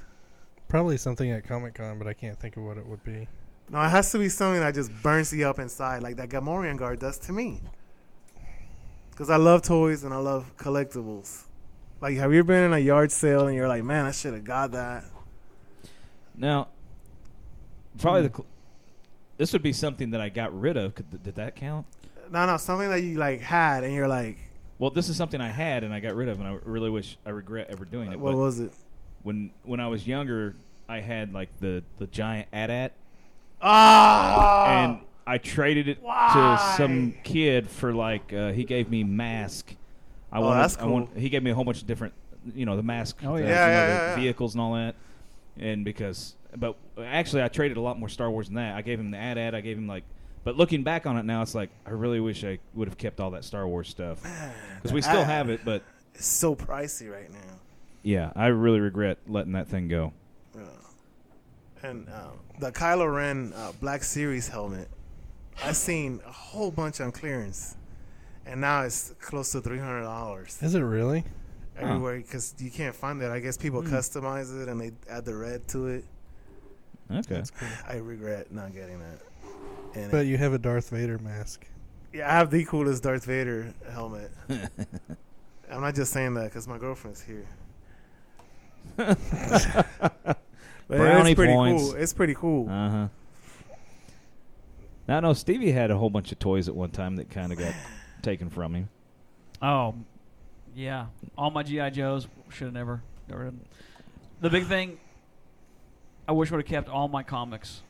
Probably something at Comic-Con, but I can't think of what it would be. No, it has to be something that just burns you up inside, like that Gamorrean guard does to me. Because I love toys and I love collectibles. Like, have you ever been in a yard sale and you're like, man, I should have got that? Now, probably this would be something that I got rid of. Did that count? No, something that you like had and you're like, Well, this is something I had and I got rid of, and I really regret ever doing it. what But was it? when I was younger, I had like the giant AT-AT, Ah! and I traded it Why? to some kid for like he gave me mask. That's cool. He gave me a whole bunch of different, the mask, Oh, yeah. Yeah. the vehicles and all that. And but actually, I traded a lot more Star Wars than that. I gave him the AT-AT. I gave him but looking back on it now, it's like I really wish I would have kept all that Star Wars stuff because we still have it. But It's so pricey right now. yeah, I really regret letting that thing go. And the Kylo Ren Black Series helmet, I've seen a whole bunch on clearance, and now it's close to $300 Is it really? everywhere because you can't find it. I guess people customize it and they add the red to it. Okay. That's cool. I regret not getting that. And But you have a Darth Vader mask. yeah, I have the coolest Darth Vader helmet. I'm not just saying that because my girlfriend's here. But Brownie it's pretty points. cool. It's pretty cool. Uh-huh. Now, I know Stevie had a whole bunch of toys at one time that kind of got taken from him. Oh, yeah. All my G.I. Joes should have never got rid of them. The big thing, I wish I would have kept all my comics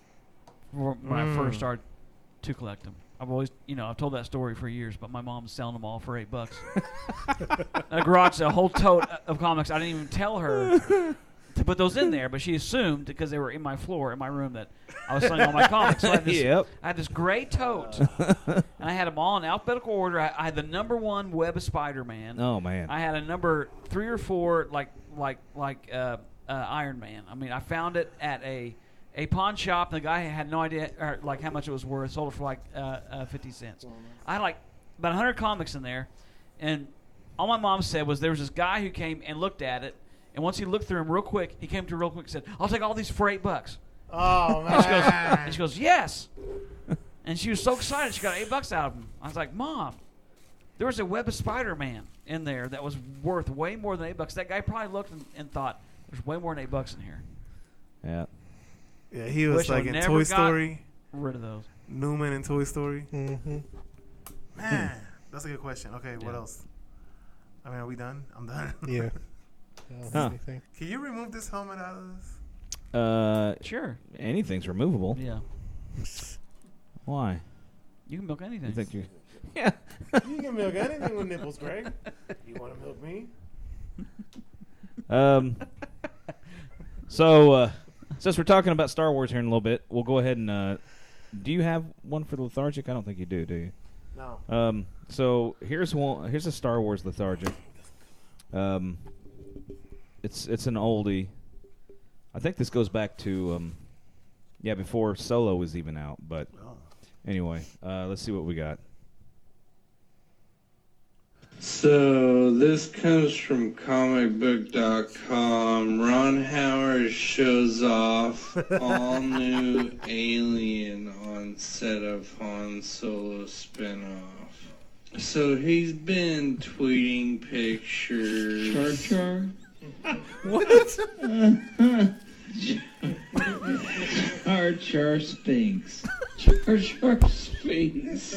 when I first started to collect them. I've always, I've told that story for years, but my mom's selling them all for $8. A garage, a whole tote of comics. I didn't even tell her to put those in there, but she assumed because they were in my room that I was selling all my comics. So I had this gray tote, and I had them all in alphabetical order. I had the number 1 Web of Spider-Man. Oh man! I had a number 3 or 4 like Iron Man. I mean, I found it at a pawn shop. The guy had no idea how much it was worth. Sold it for 50 cents. I had about 100 comics in there, and all my mom said was there was this guy who came and looked at it, and once he looked through them real quick, he came to real quick and said, "I'll take all these for $8." Oh man! And she goes, "Yes," and she was so excited she got $8 out of them. I was like, "Mom, there was a Web of Spider-Man in there that was worth way more than $8. That guy probably looked and thought there's way more than $8 in here." Yeah. Yeah, he was Wish I in never Toy got Story. Rid of those. Newman in Toy Story. Mm-hmm. Man, that's a good question. Okay, what else? I mean, are we done? I'm done. Yeah. Can you remove this helmet out of this? Sure. Anything's removable. Yeah. Why? You can milk anything. You think you? Yeah. You can milk anything with nipples, Greg. You want to milk me? So, since we're talking about Star Wars here in a little bit, we'll go ahead and. Do you have one for the lethargic? I don't think you do. Do you? No. So here's one. Here's a Star Wars lethargic. It's an oldie. I think this goes back to before Solo was even out. But anyway, let's see what we got. So this comes from comicbook.com. Ron Howard shows off all new alien on set of Han Solo spinoff. So he's been tweeting pictures. Char Char? What? Char Sphinx. Char Char Sphinx.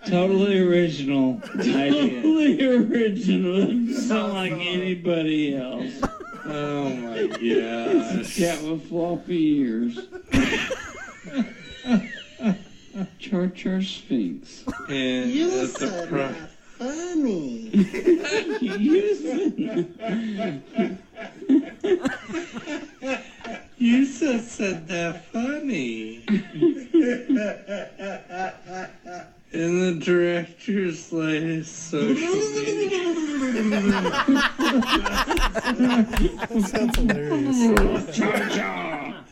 Totally original idea. Totally original. Doesn't sound like anybody else. Oh my gosh. Cat with floppy ears. Char Char Sphinx. And you said that funny. You said that funny. In the director's latest social media. That sounds hilarious. Cha-cha!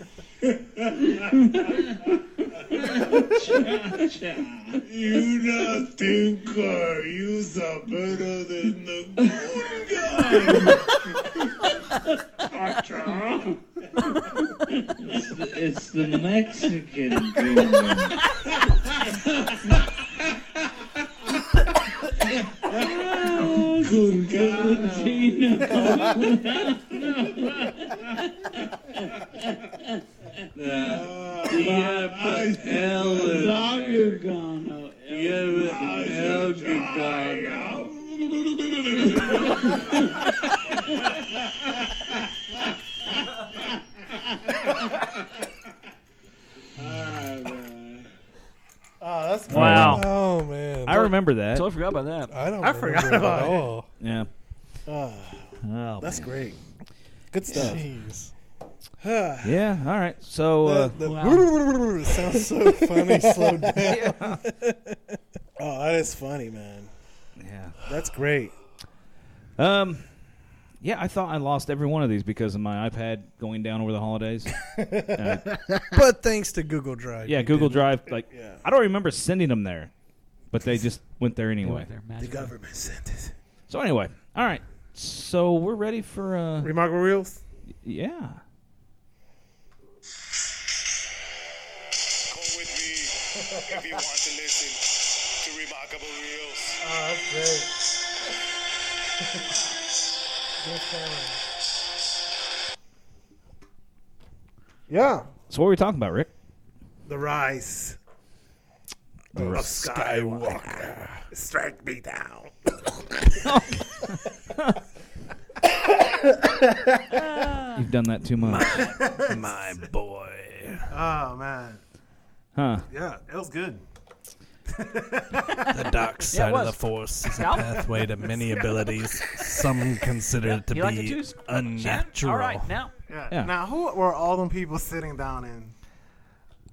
Cha-cha! You not think our use are better than the good guy? Cha-cha! It's the Mexican goon. Good you gotta put L in Zagagano. You gotta put Oh, that's Wow. Oh man. I remember that. Totally forgot about that. I forgot about it. all. Yeah. Oh, that's great. Good stuff. Jeez. Yeah. All right. So. Sounds so funny. Slow down. Oh, that is funny, man. Yeah. That's great. Yeah, I thought I lost every one of these because of my iPad going down over the holidays. But thanks to Google Drive. Yeah, you Google didn't. Drive. Yeah. I don't remember sending them there, but they just went there anyway. The government sent it. So anyway, all right. So we're ready for Remarkable Reels? yeah. Come with me if you want to listen to Remarkable Reels. Oh, that's great. Yeah. So what were we talking about, Rick? The Rise of Skywalker. Strike me down. You've done that too much. My boy. Oh man. Huh. Yeah, it was good. The dark side of the Force is a pathway to many abilities. Some consider it to You like it be too? unnatural. All right, now. Yeah. Now, who were all them people sitting down in?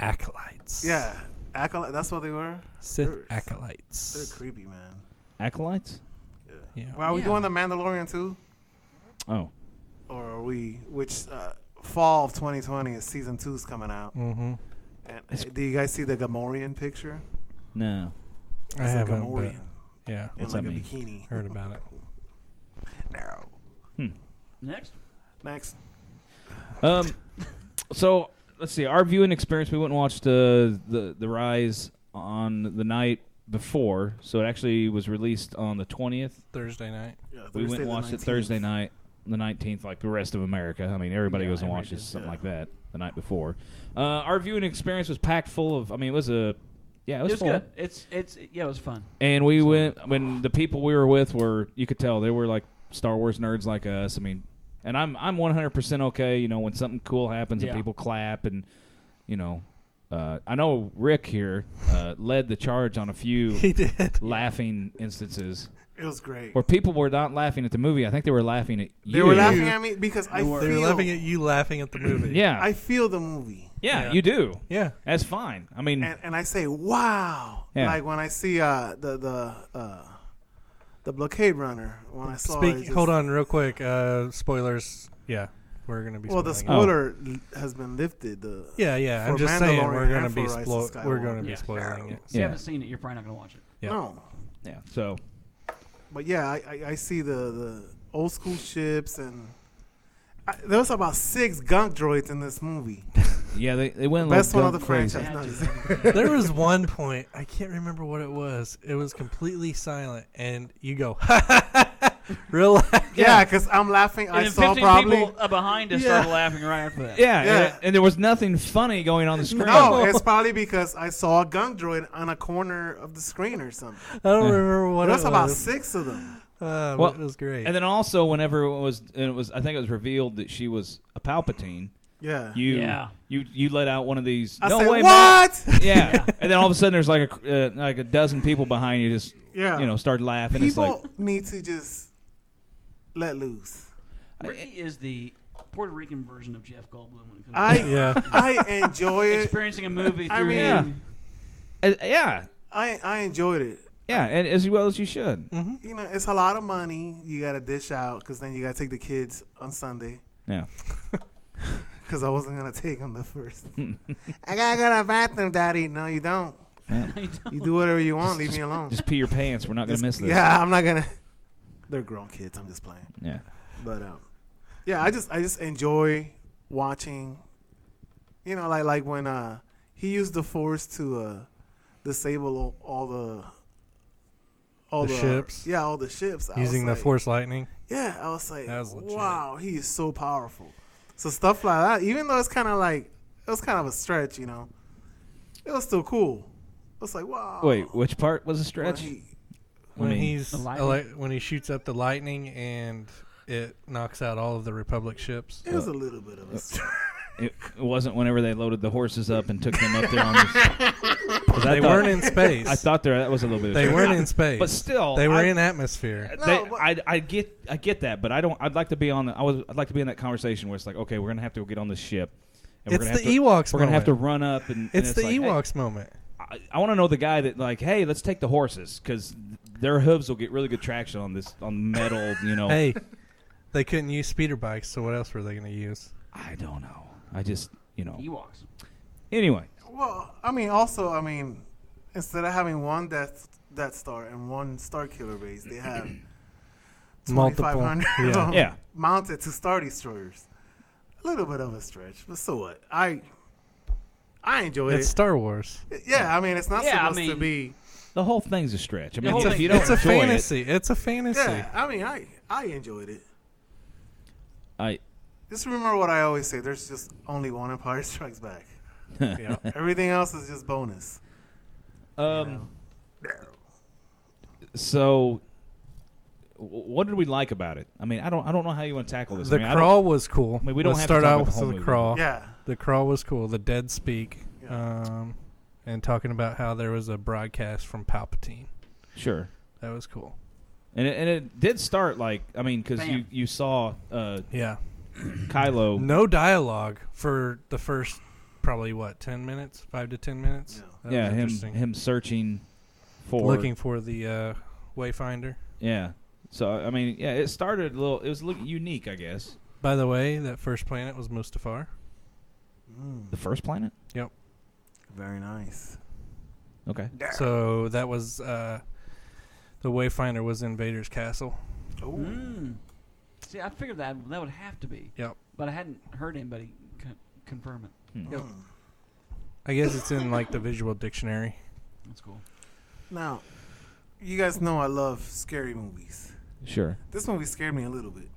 Acolytes. Yeah, acolyte. That's what they were. Sith They're acolytes. creepy, man. Acolytes? Yeah. Well, are we doing the Mandalorian too? Oh. Or are we? Which fall of 2020 is season 2's coming out. Mm-hmm. And, do you guys see the Gamorrean picture? No. I It's haven't, a Gamorrean but yeah, in What's like that a mean? bikini. heard about it. No. Next. Next. So let's see. Our viewing experience. We went and watched the Rise on the night before. So it actually was released on the 20th. Thursday night. Yeah, We went Thursday and the watched it 19th. Thursday night, the 19th, like the rest of America. I mean, everybody Yeah, goes and everybody watches does, something yeah. like that the night before. Our viewing experience was packed full of. I mean, it was a. Yeah, it was full. good. It was fun. And we went when the people we were with were. You could tell they were like Star Wars nerds like us. I mean, and I'm 100% okay. You know, when something cool happens Yeah. and people clap and, you know, I know Rick here led the charge on a few He did. laughing instances It was great. where people were not laughing at the movie. I think they were laughing at you. They were laughing at me because I They were feel. laughing at you laughing at the movie. Yeah, I feel the movie. yeah, you do. Yeah. That's fine. I mean, And I say, wow. Yeah. Like when I see the blockade runner, when I saw it. Hold on real quick. Spoilers. Yeah. We're going to be Well, the spoiling it. spoiler has been lifted. Yeah, yeah. I'm for just saying Mandalorian we're going to and be for Rise of we're going to be Yeah. spoiling it. If you Yeah. haven't seen it, you're probably not going to watch it. Yeah. No. yeah. So But yeah, I see the old school ships and there was about 6 gunk droids in this movie. yeah, they went a Best one little of the crazy. franchise. Yeah, No, There was one point, I can't remember what it was. It was completely silent, and you go, relax. yeah, because I'm laughing. And I then saw 15 probably. people behind us started laughing right after that. Yeah, Yeah. And there was nothing funny going on the screen. No, it's probably because I saw a gunk droid on a corner of the screen or something. I don't remember what There it was was. about 6 of them. But Well, it was great. And then also, whenever it was, I think it was revealed that she was a Palpatine. Yeah. You let out one of these. I no said, way, what? man. Yeah. And then all of a sudden, there's like a dozen people behind you just Yeah. started laughing. People It's like need to just let loose. Ricky is the Puerto Rican version of Jeff Goldblum when it comes I to yeah. I enjoy it. experiencing a movie I through mean, him. yeah, I enjoyed it. yeah, and as well as you should. You know, it's a lot of money you got to dish out because then you got to take the kids on Sunday. Yeah. Because I wasn't going to take them the first. I got to go to the bathroom, Daddy. No, you don't. You do whatever you want. Leave me alone. Just pee your pants. We're not gonna miss this. Yeah, I'm not going to. They're grown kids. I'm just playing. Yeah. But yeah, I just enjoy watching. You know, like when he used the Force to disable all the ships? Yeah, all the ships. I Using was the like- Force lightning. Yeah, I was like, That was legit. wow, he is so powerful. So stuff like that, even though it's kind of like it was kind of a stretch, you know, it was still cool. It was like, wow. Wait, which part was a When stretch? he- When I mean, he's The lightning? when he shoots up the lightning and it knocks out all of the Republic ships. it was a little bit of a stretch. It wasn't whenever they loaded the horses up and took them up there on this. They weren't in space. I thought that was a little bit. Of They stretch. weren't in space. But still, they were in atmosphere. No, but- I get that, but I don't. I'd like to be on. I'd like to be in that conversation where it's like, okay, we're gonna have to get on this ship. And It's we're the gonna have Ewoks to, We're gonna have to moment. run up and. It's and the like, hey, Ewoks moment. I want to know the guy that like, hey, let's take the horses because their hooves will get really good traction on this on metal. You know. Hey, they couldn't use speeder bikes, so what else were they going to use? I don't know. I just Ewoks. Anyway. Well, I mean, instead of having one Death Star and one Star Killer base, they have Multiple. 2,500 Yeah. of them Yeah. mounted to Star Destroyers. A little bit of a stretch, but so what? I enjoyed It's it. Star Wars. Yeah, I mean, it's not Yeah, I supposed to mean- be. The whole thing's a stretch. I mean, whole if thing- you don't It's a enjoy fantasy. It's a fantasy. Yeah, I mean, I enjoyed it. it, Just remember what I always say: there's just only one Empire Strikes Back. Yeah. Everything else is just bonus. So what did we like about it? I mean, I don't know how you want to tackle this. The crawl was cool. I mean, we don't Let's have start to talk out about with the whole the movie. crawl. Yeah. The crawl was cool. The dead speak. Yeah. And talking about how there was a broadcast from Palpatine. Sure. That was cool. And it did start like, I mean, because Bam. you saw Yeah. Kylo. No dialogue for the first probably 10 minutes, 5 to 10 minutes. That Yeah, was interesting. him searching for looking for the Wayfinder. Yeah. So I mean, yeah, it started a little. It was unique, I guess. By the way, that first planet was Mustafar. The first planet. Yep. Very nice. Okay. So that was the Wayfinder was in Vader's castle. Mm. See, I figured that would have to be. Yep. But I hadn't heard anybody confirm it. Yep. I guess it's in like the visual dictionary. That's cool. Now, you guys know I love scary movies. Sure. This movie scared me a little bit.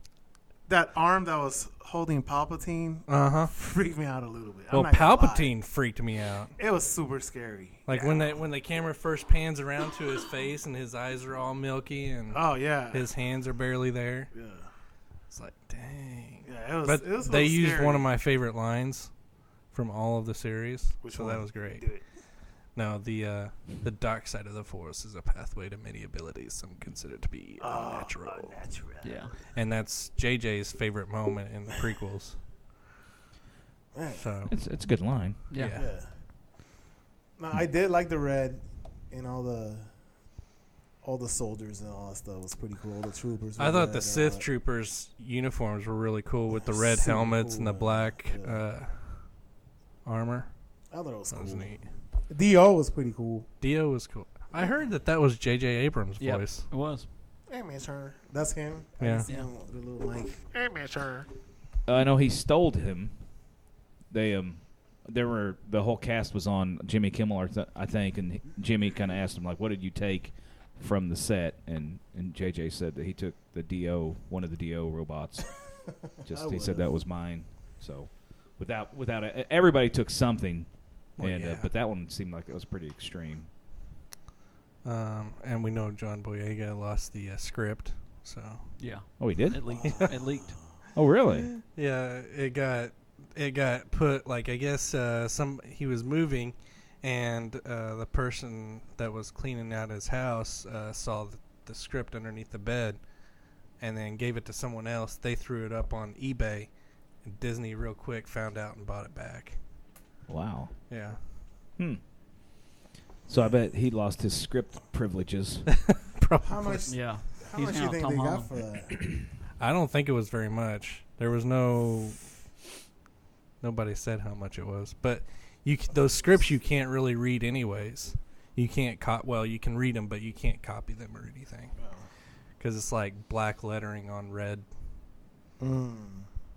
That arm that was holding Palpatine freaked me out a little bit. Well, Palpatine freaked me out. It was super scary. Like when the camera first pans around to his face and his eyes are all milky and his hands are barely there. Yeah. It's like, dang. Yeah, but it was they used scary. one of my favorite lines from all of the series. Which so one? that was great. Do it. No, the dark side of the Force is a pathway to many abilities some consider to be unnatural. Yeah. And that's JJ's favorite moment in the prequels. Man. So It's a good line. Yeah. Yeah. No, I did like the red and all the soldiers and all that stuff was pretty cool. The troopers. I were thought red the and Sith all that. troopers' uniforms were really cool with the red Super helmets cool, and the man. black Yeah. armor. I thought it was That cool. was neat. Dio was pretty cool. Dio was cool. I heard that was J.J. Abrams' Yep, voice. it was. Hey, man, sure. That's him. I Yeah. can see him with the little mic. Hey, man, sure. I know he stole him. They the whole cast was on Jimmy Kimmel, I think, and Jimmy kind of asked him like, "What did you take from the set?" And JJ said that he took the DO, one of the DO robots. He said that was mine. So without everybody took something, Well, and yeah. but that one seemed like it was pretty extreme. And we know John Boyega lost the script. So Yeah. Oh, he did? It leaked. It leaked. Oh, really? yeah, it got put like I guess he was moving, and the person that was cleaning out his house saw the script underneath the bed, and then gave it to someone else. They threw it up on eBay, and Disney real quick found out and bought it back. Wow. Yeah. So I bet he lost his script privileges. Probably. How much? Yeah. How He's much now you think Tom they Holland. got for that? I don't think it was very much. There was nobody said how much it was, but those scripts you can't really read anyways. You can't you can read them, but you can't copy them or anything because it's like black lettering on red.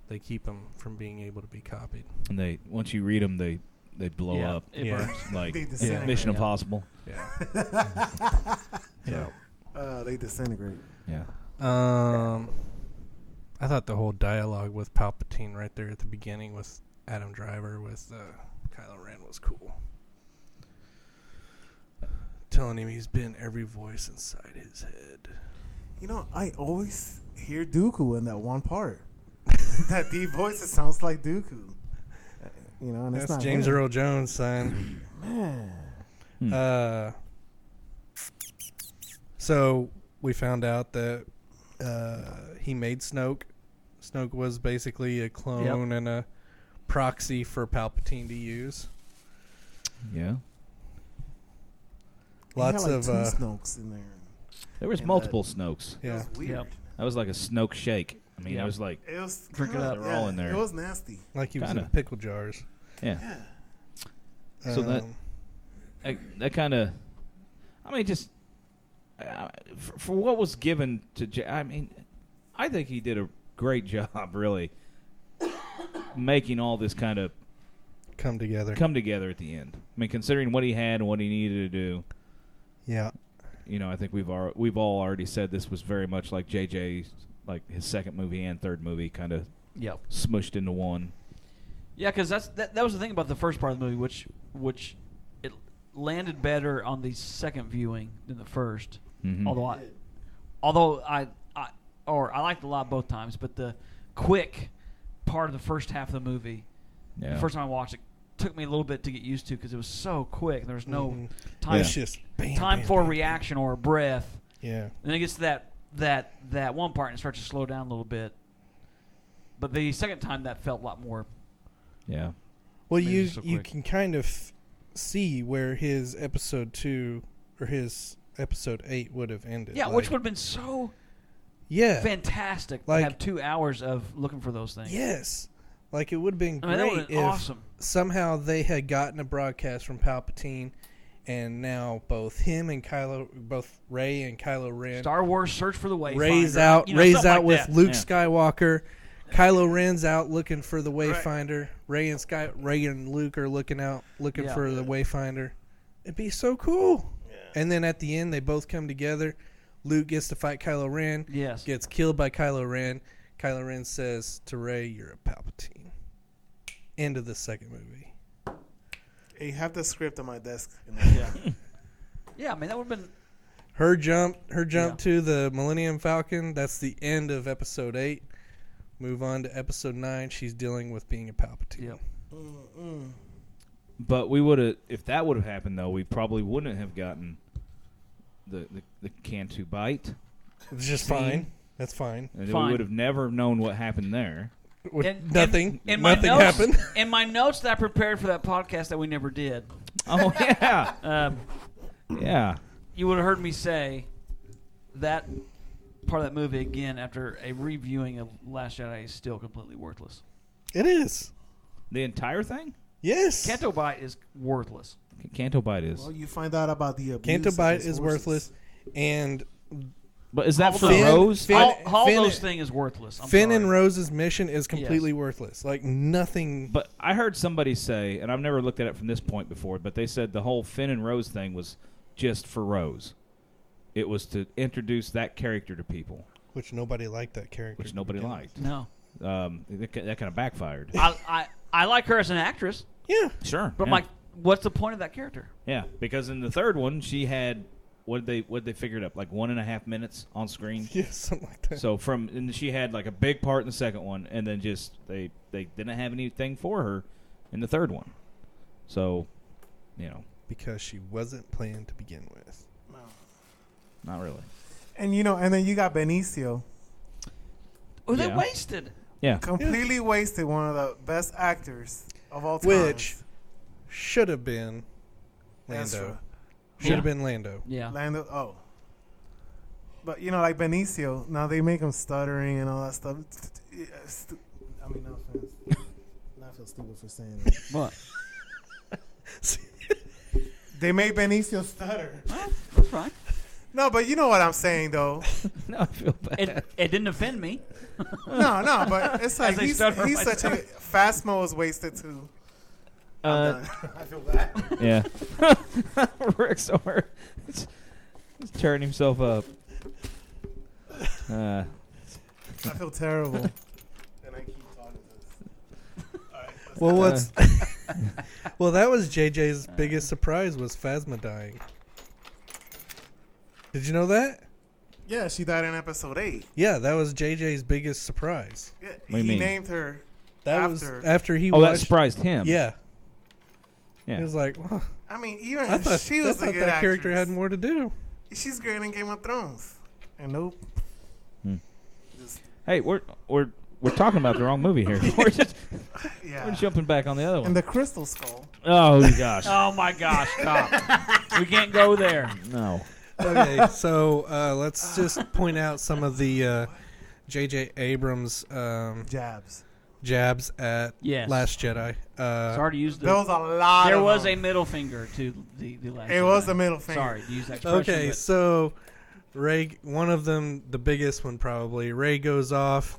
They keep them from being able to be copied. And once you read them, they blow Yeah, up. it Yeah. burns. Like They disintegrate. Mission Yeah. Impossible. Yeah. Yeah. They disintegrate. Yeah. I thought the whole dialogue with Palpatine right there at the beginning with Adam Driver with Kylo Ren was cool. Telling him he's been every voice inside his head. You know, I always hear Dooku in that one part. That deep voice, it sounds like Dooku. You know, and it's That's not James him. Earl Jones, son. Man. So we found out that he made Snoke. Snoke was basically a clone and a proxy for Palpatine to use. Yeah. Lots he had, of two Snokes in there. There was And multiple Snokes. It yeah. was weird. Yep. That was like a Snoke shake. I mean, Yeah. it was like, It was Drink it kinda- up. They're all in there. It was nasty. Like he was Kinda. in pickle jars. yeah. So that kind of, I mean, just for what was given to, I mean, I think he did a great job, really, making all this kind of come together. come together at the end. I mean, considering what he had and what he needed to do, Yeah. you know, I think we've all already said this was very much like JJ's, like his second movie and third movie, kind of Yep. smushed into one. Yeah, because that was the thing about the first part of the movie, which it landed better on the second viewing than the first. Mhm. Although or I liked it a lot both times, but the quick part of the first half of the movie, Yeah. the first time I watched it, took me a little bit to get used to because it was so quick. There was no Mhm. time It's just bam, time bam, for a bam, reaction or a breath. Yeah. And then it gets to that one part and it starts to slow down a little bit. But the second time that felt a lot more. Yeah. Well, Maybe you it's so you quick. can kind of see where his episode 2 or his episode 8 would have ended. Yeah, like, which would have been so yeah, fantastic Like- to have 2 hours of looking for those things. yes, like it would have been I mean, that would great have been if awesome. somehow they had gotten a broadcast from Palpatine, and now both him and both Rey and Kylo Ren, Star Wars Search for the Wayfinder. Rey's out, you know, Rey's something out like with that. Luke Yeah. Skywalker. Kylo Ren's out looking for the Right. Wayfinder. Ray and Luke are looking Yeah. for the Wayfinder. It'd be so cool. And then at the end, they both come together. Luke gets to fight Kylo Ren. Yes. Gets killed by Kylo Ren. Kylo Ren says to Rey, "You're a Palpatine." End of the second movie. You have the script on my desk. Yeah. Yeah, I mean, that would have been. Her jump Yeah. to the Millennium Falcon. That's the end of episode 8. Move on to episode 9. She's dealing with being a Palpatine. Yep. But we would have, if that would have happened, though, we probably wouldn't have gotten the Cantu bite. It's just Scene. fine. That's fine. And Fine. we would have never known what happened there. Nothing. In my Nothing notes, happened. In my notes that I prepared for that podcast that we never did, Oh, yeah. Yeah. you would have heard me say that part of that movie again after a reviewing of Last Jedi is still completely worthless. It is. The entire thing? Yes. Canto Bite is worthless. Canto bite is. Well, you find out about the abuse. Canto of Bite his is horses. worthless. And But is that for Finn- Rose? Finn- Hall's thing is worthless. I'm Finn sorry. and Rose's mission is completely worthless. Like nothing. But I heard somebody say, and I've never looked at it from this point before, but they said the whole Finn and Rose thing was just for Rose. It was to introduce that character to people, Which nobody liked that character. which nobody to begin liked. No. That kind of backfired. I like her as an actress, with. Yeah. Sure. but I'm yeah. like, what's the point of that character? Yeah, because in the third one, she had, what did they figure it up? Like 1.5 minutes on screen. Yeah, something like that. So and she had like a big part in the second one, and then just they didn't have anything for her in the third one. So, Because she wasn't planned to begin with. not really. And and then you got Benicio. Oh, they Yeah. wasted. Yeah, Completely wasted one of the best actors of all time. Which should have been That's Lando. true. Should have Yeah. been Lando. Yeah. Lando. Oh. But like Benicio, now they make him stuttering and all that stuff. I mean, no offense. I feel stupid for saying that. What? They made Benicio stutter. That's fine. No, but you know what I'm saying, though. no, I feel bad. It didn't offend me. No, but it's like they he's stutter such a myself. Phasmo is wasted too. I'm done. I feel bad. Yeah. Rick's over. He's tearing himself up. I feel terrible. And I keep talking to this. All right, Well, what's well, that was JJ's biggest surprise was Phasma dying. Did you know that? yeah, she died in episode 8. Yeah, that was JJ's biggest surprise. Yeah, do you he mean? named her That after. was after he Oh, that watched. surprised him. Yeah, Yeah. he was like, well, I mean, even I if thought, she I was a thought good that actress. character had more to do. She's great in Game of Thrones. And nope. Hey, we're talking about the wrong movie here. We're just Yeah. we're jumping back on the other And one. the Crystal Skull. Oh gosh. Oh my gosh, stop. We can't go there. No. Okay, so let's just point out some of the J.J. Abrams Jabs. jabs at Yes. Last Jedi. Sorry to use There was a lot There of was them. a middle finger to the last. It was Jedi. the middle finger. Sorry to use that expression. Okay, but so Ray, one of them, the biggest one probably, Ray goes off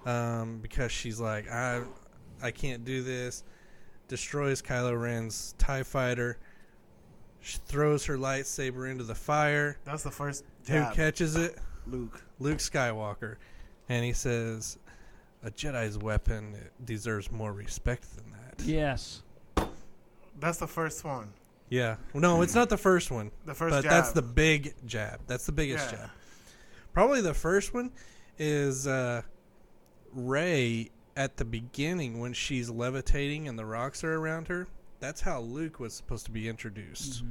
because she's like, I can't do this. Destroys Kylo Ren's TIE fighter. She throws her lightsaber into the fire. That's the first Who jab. catches it? Luke. Luke Skywalker. And he says, a Jedi's weapon deserves more respect than that. yes. That's the first one. Yeah. No, it's not the first one. The first But jab. that's the big jab. That's the biggest Yeah. jab. Probably the first one is Rey at the beginning when she's levitating and the rocks are around her. That's how Luke was supposed to be introduced.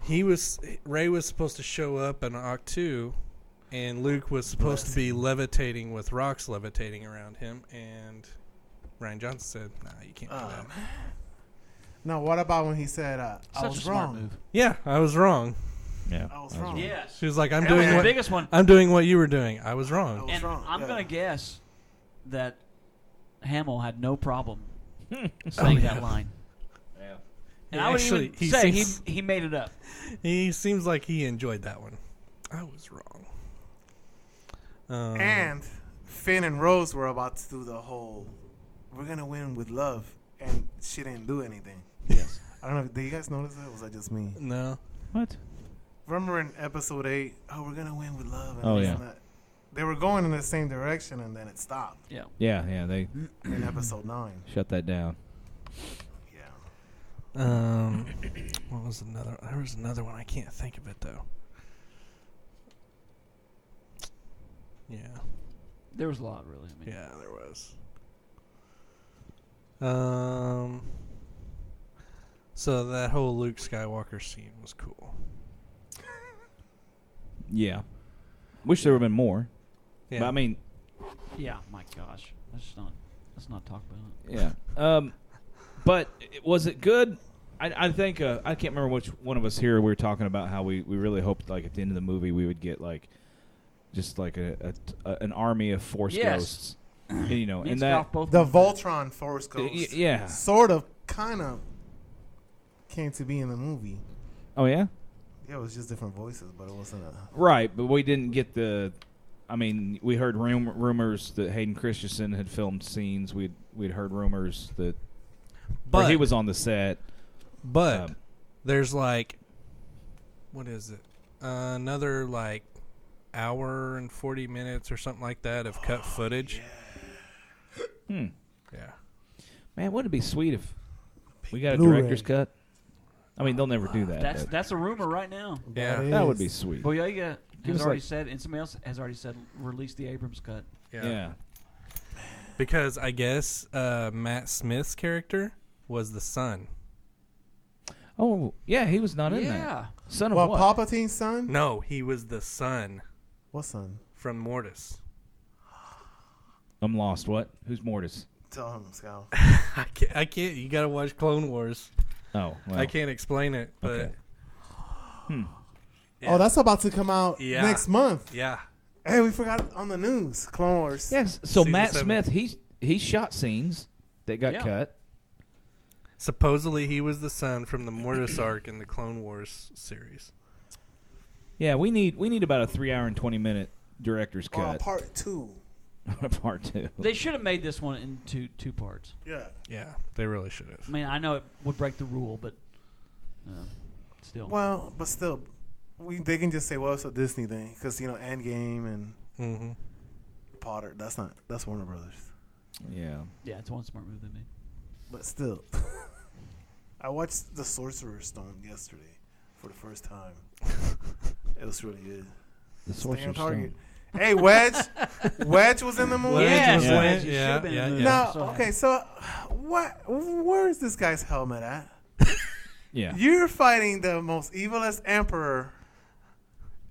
Rey was supposed to show up in NOC 2, and Luke was supposed to be levitating with rocks levitating around him, and Rian Johnson said, "Nah, you can't do that." No, what about when he said, "I Such was a smart wrong"? move. Yeah, I was wrong. Yeah, I was wrong. Yes. She was like, "I'm Hell doing yeah. what The biggest one. I'm doing what you were doing. I was I wrong." was And wrong. I'm yeah. going to guess that Hamill had no problem saying that line. Yeah. And I would Actually, even he say seems- he made it up. He seems like he enjoyed that one. I was wrong. And Finn and Rose were about to do the whole, "We're gonna win with love," and she didn't do anything. Yes. I don't know. Did you guys notice that? Or was that just me? No. What? Remember in episode 8, "Oh, we're gonna win with love." And Oh, this yeah. and that. They were going in the same direction, and then it stopped Yeah. Yeah, they in episode 9. shut that down. Yeah. What was another? There was another one. I can't think of it though. Yeah. There was a lot, really. I mean, Yeah, there was. So that whole Luke Skywalker scene was cool. Yeah. Wish there would have been more. Yeah. But I mean, Yeah, my gosh. Let's not talk about it. yeah. But was it good? I think I can't remember which one of us here we were talking about how we really hoped like at the end of the movie we would get like just like an army of Force Yes. ghosts, you know, Me and Scalp that both The Voltron Force Ghost. yeah. Sort of, kind of came to be in the movie. Oh yeah, Yeah, it was just different voices, but it wasn't a. right. But we didn't get the. I mean, we heard rumors that Hayden Christensen had filmed scenes. We'd heard rumors that But he was on the set. But there's like, what is it? Another like hour and 40 minutes or something like that of cut footage. Yeah. Man, wouldn't it be sweet if we got a Blu-ray. director's cut? I mean, they'll never do that. but That's a rumor right now. Yeah. that would be sweet. Boyega Give has us already like- said, and somebody else has already said, release the Abrams cut. Yeah. Because I guess Matt Smith's character was the son. Oh, yeah, he was not in Yeah. that. Son of Well, what? Palpatine's son? No, he was the son What son? from Mortis. I'm lost. What? Who's Mortis? Tell him, Scout. I can't. You got to watch Clone Wars. Oh, well. I can't explain it, but Okay. yeah. Oh, that's about to come out Yeah. next month. Yeah. Hey, we forgot on the news. Clone Wars. Yes. So Season Matt 7. Smith, he shot scenes that got Yeah. cut. Supposedly he was the son from the Mortis arc in the Clone Wars series. Yeah, we need about a 3 hour and 20 minute director's cut. Part 2. Part 2. They should have made this one into two parts. Yeah. Yeah, they really should have. I mean, I know it would break the rule, but still. Well, but still, they can just say, well, it's a Disney thing. Because, Endgame and Mm-hmm. Potter. That's Warner Brothers. Yeah. Yeah, it's one smart move they made. But still. I watched The Sorcerer's Stone yesterday for the first time. It was really good. The Stay on Sorcerer's target. Stone. Hey, Wedge. Wedge was in the movie. Yes, was Wedge, in it. you Yeah, should've been in yeah, the yeah. movie. Now, So okay, so where is this guy's helmet at? Yeah. You're fighting the most evilest emperor,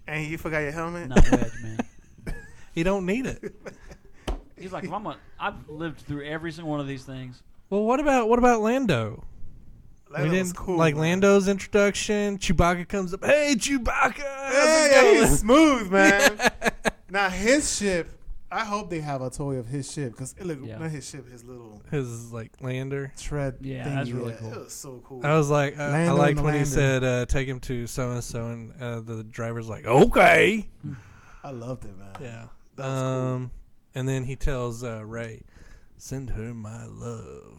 and you forgot your helmet? Not Wedge, man. He don't need it. He's like, I've lived through every single one of these things. Well, what about Lando? Lando we was didn't cool, like man. Lando's introduction. Chewbacca comes up. Hey, Chewbacca! Hey, he's smooth, man. Now, his ship, I hope they have a toy of his ship, because Yeah. not his ship, his little His like lander. tread Yeah, thingy. that's really cool. It was so cool. I was like, I Lando liked and the when he Lander. said, "Take him to so and so," and the driver's like, "Okay." I loved it, man. Yeah. That was cool. And then he tells Ray, "Send her my love."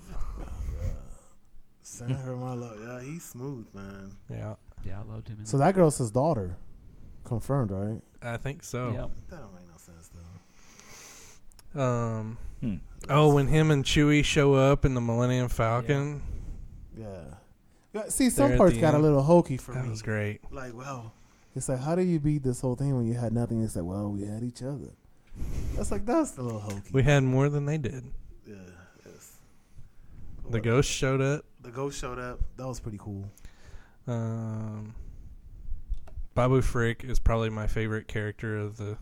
Send her my love. Yeah, he's smooth, man. Yeah, Yeah, I loved him. So that girl's his daughter. Confirmed, right? I think so. Yeah. That don't make no sense, though. Oh, when him and Chewie show up in the Millennium Falcon, Yeah. See, some There at parts the got a end. little hokey for that me. was great. Like, well, It's like, how do you beat this whole thing when you had nothing? It's like, well, we had each other. That's like, that's a little hokey. We had more than they did. Yeah, yes. The ghost showed up. The ghost showed up. That was pretty cool. Babu Frick is probably my favorite character of the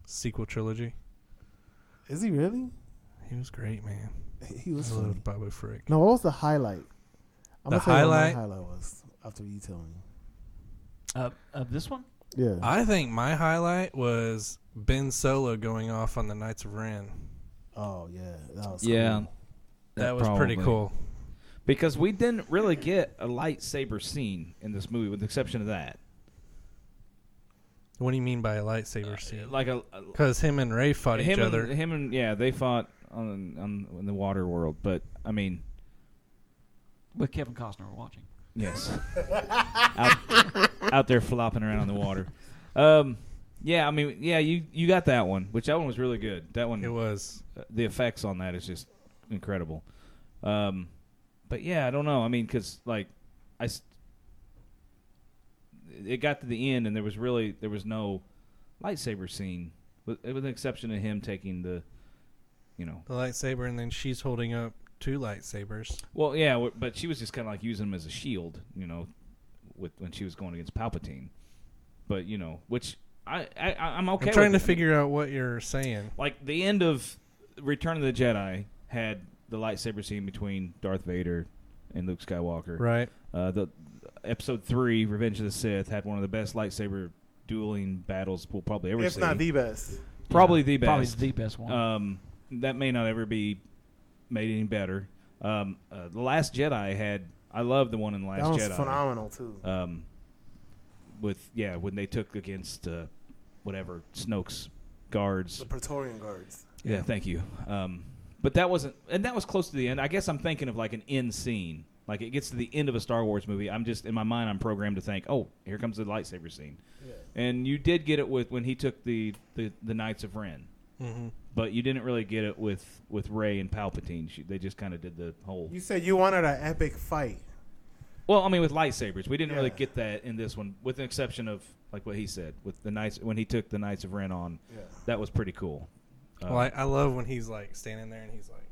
sequel trilogy. Is he really? He was great, man. He was I funny. loved Babu Frick. No, what was the highlight? I'm The gonna tell you what highlight? my highlight was after you tell me. Of this one? Yeah. I think my highlight was Ben Solo going off on the Knights of Ren. Oh yeah, that was Yeah. cool. That was pretty probably. cool. Because we didn't really get a lightsaber scene in this movie, with the exception of that. What do you mean by a lightsaber scene? Like Because him and Rey fought each other. They fought on in the water world. But I mean, With Kevin Costner watching. yes, out there flopping around in the water. Yeah, I mean, yeah, you got that one, which that one was really good. That one, It was. the effects on that is just incredible. But yeah, I don't know. I mean, because like it got to the end and there was no lightsaber scene, with the exception of him taking the lightsaber, and then she's holding up 2 lightsabers. Well, yeah, but she was just kind of like using him as a shield, when she was going against Palpatine. But which I'm okay. I'm trying to with it. figure out what you're saying. Like the end of Return of the Jedi had the lightsaber scene between Darth Vader and Luke Skywalker. Right. The Episode 3, Revenge of the Sith, had one of the best lightsaber dueling battles we'll probably ever see. If not the best. Probably the best. Probably the best one. That may not ever be made any better. The Last Jedi had. I love the one in the Last That was Jedi. phenomenal too. When they took against whatever Snoke's guards. The Praetorian guards. Yeah, thank you. But that wasn't, and that was close to the end. I guess I'm thinking of like an end scene. Like it gets to the end of a Star Wars movie. I'm just in my mind. I'm programmed to think, oh, here comes the lightsaber scene. Yeah. And you did get it when he took the Knights of Ren. Mm-hmm. But you didn't really get it with Rey and Palpatine. They just kind of did the whole. You said you wanted an epic fight. Well, I mean, with lightsabers, we didn't really Yeah. get that in this one, with the exception of like what he said with the Knights when he took the Knights of Ren on. Yeah. That was pretty cool. Well, I love when he's like standing there and he's like,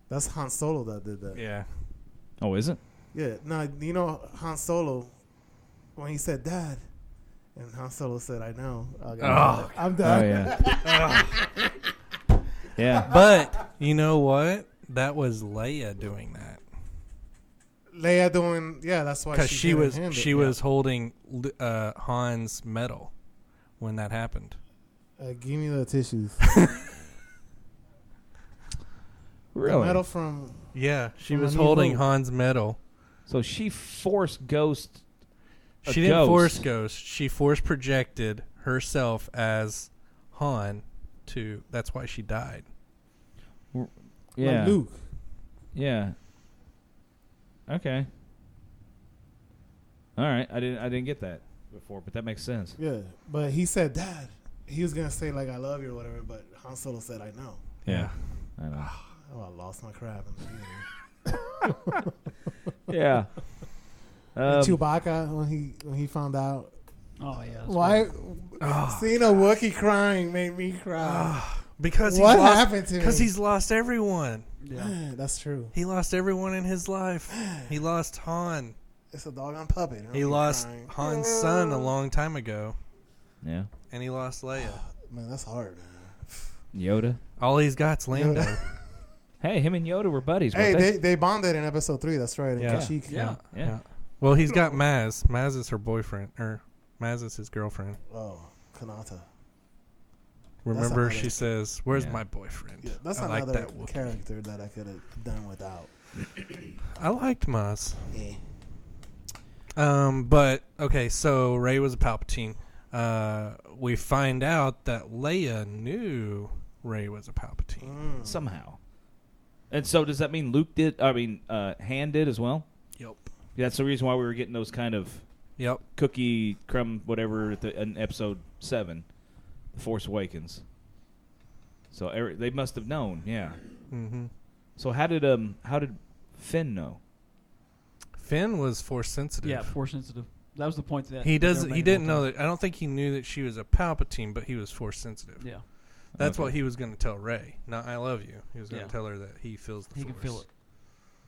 That's Han Solo that did that. yeah. Oh, is it? Yeah. No, you know Han Solo when he said Dad, and Han Solo said, "I know." I'm done. Oh yeah. Yeah. But you know what? That was Leia doing that Leia doing, that's why because she was handed. holding Han's medal when that happened. Give me the tissues. Really? The medal from. Yeah, she From was A New holding Hope. Han's medal. So she forced Ghost. She didn't force Ghost. She force projected herself as Han to. That's why she died. Yeah. Like Luke. Yeah. Okay. All right. I didn't get that before, but that makes sense. Yeah, but he said Dad. He was gonna say like I love you or whatever, but Han Solo said I know. Yeah. I know. Oh, I lost my crap in the theater. Yeah. And Chewbacca when he found out. Oh yeah. that's Why? great. Seeing a Wookiee crying made me cry. Because What happened to me? Because he's lost everyone. Yeah. That's true. He lost everyone in his life. He lost Han. It's a doggone puppet. He lost crying. Han's son a long time ago, Yeah. and he lost Leia. Man, that's hard. Yoda. All he's got's Lando. Hey, him and Yoda were buddies. Hey, weren't they bonded in episode 3. That's right. in Yeah. Kashyyyk. Yeah. Yeah. Well, he's got Maz. Maz is her boyfriend, or Maz is his girlfriend. Oh, Kanata. Remember, another- she says, "Where's Yeah. my boyfriend?" Yeah, that's I like another that Wookiee. character that I could have done without. I liked Maz. Yeah. But okay, so Rey was a Palpatine. We find out that Leia knew Rey was a Palpatine. Somehow. And so does that mean Luke did? I mean, Han did as well? Yep. Yeah, that's the reason why we were getting those kind of Yep. cookie crumb whatever in episode 7, The Force Awakens. So they must have known, yeah. Mm-hmm. So how did Finn know? Finn was Force sensitive. Yeah, force sensitive. That was the point that He they were doesn't. He making didn't the whole know that. I don't think he knew that she was a Palpatine, but he was Force sensitive. time. Yeah, That's Okay. what he was going to tell Rey. Not "I love you." He was going to Yeah. tell her that he feels the he Force. can feel it.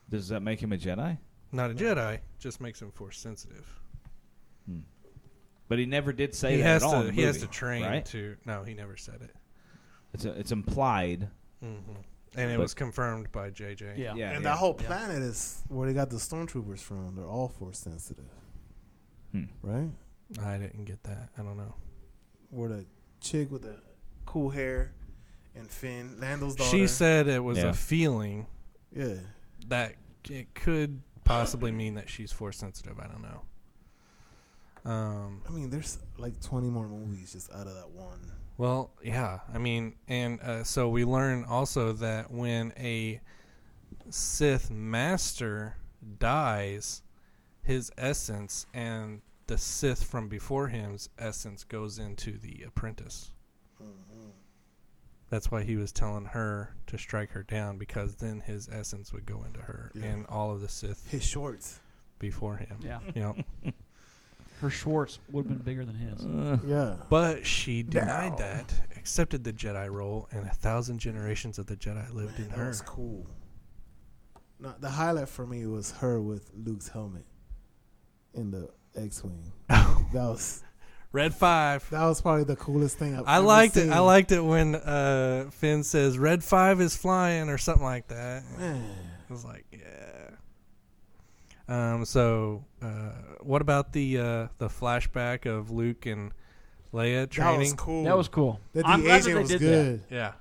Does that make him a Jedi? Not a Jedi. Just makes him Force sensitive. But he never did say He that has at all. to. in the He has movie, to train right? to. No, he never said it. It's implied. And it But- was confirmed by JJ. Yeah, Yeah, And yeah. that whole planet is where they got the stormtroopers from. They're all Force sensitive, right? I didn't get that. I don't know. Where the chick with the cool hair and Finn, Lando's daughter. She said it was Yeah. a feeling "Yeah, that it could possibly mean that she's Force sensitive. I don't know. I mean, there's like 20 more movies just out of that one." Well, yeah. I mean, and so we learn also that when a Sith master dies, his essence and the Sith from before him's essence goes into the apprentice. That's why he was telling her to strike her down, because then his essence would go into her and all of the Sith His shorts. before him. yeah. Yep. Her Schwartz would have been bigger than his. Yeah. But she denied that, accepted the Jedi role, and 1,000 generations of the Jedi lived in That her. was cool. No, the highlight for me was her with Luke's helmet in the X-wing. That was Red 5. that was probably the coolest thing I've I ever liked seen. it. I liked it when Finn says "Red 5 is flying" or something like that. Man. I was like, yeah. So, what about the flashback of Luke and Leia That training? was cool. That was cool. The I'm glad that de-aging they was did good. Yeah.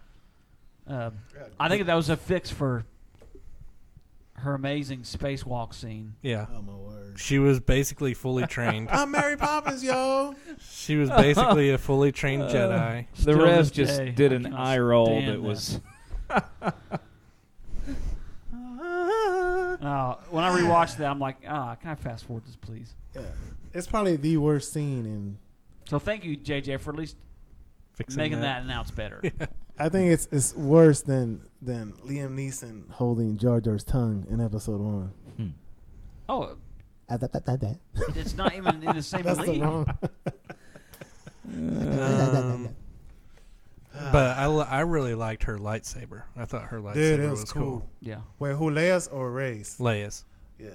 that. I think that was a fix for her amazing spacewalk scene. Yeah. Oh my word. She was basically fully trained. I'm Mary Poppins, yo. She was basically a fully trained Jedi. The Still Rev this just day, did I an cannot eye roll stand that that. was. When I rewatched that, I'm like, can I fast forward this, please? Yeah. It's probably the worst scene in So thank you, JJ, for at least Fixing making that an ounce better. I think it's worse than Liam Neeson holding Jar Jar's tongue in episode 1. Oh, That's it's not even in the same the league. wrong. But I really liked her lightsaber. I thought her lightsaber Dude, it was, was cool. cool. Yeah. Wait, who, Leia's or Rey's? Leia's. Yeah.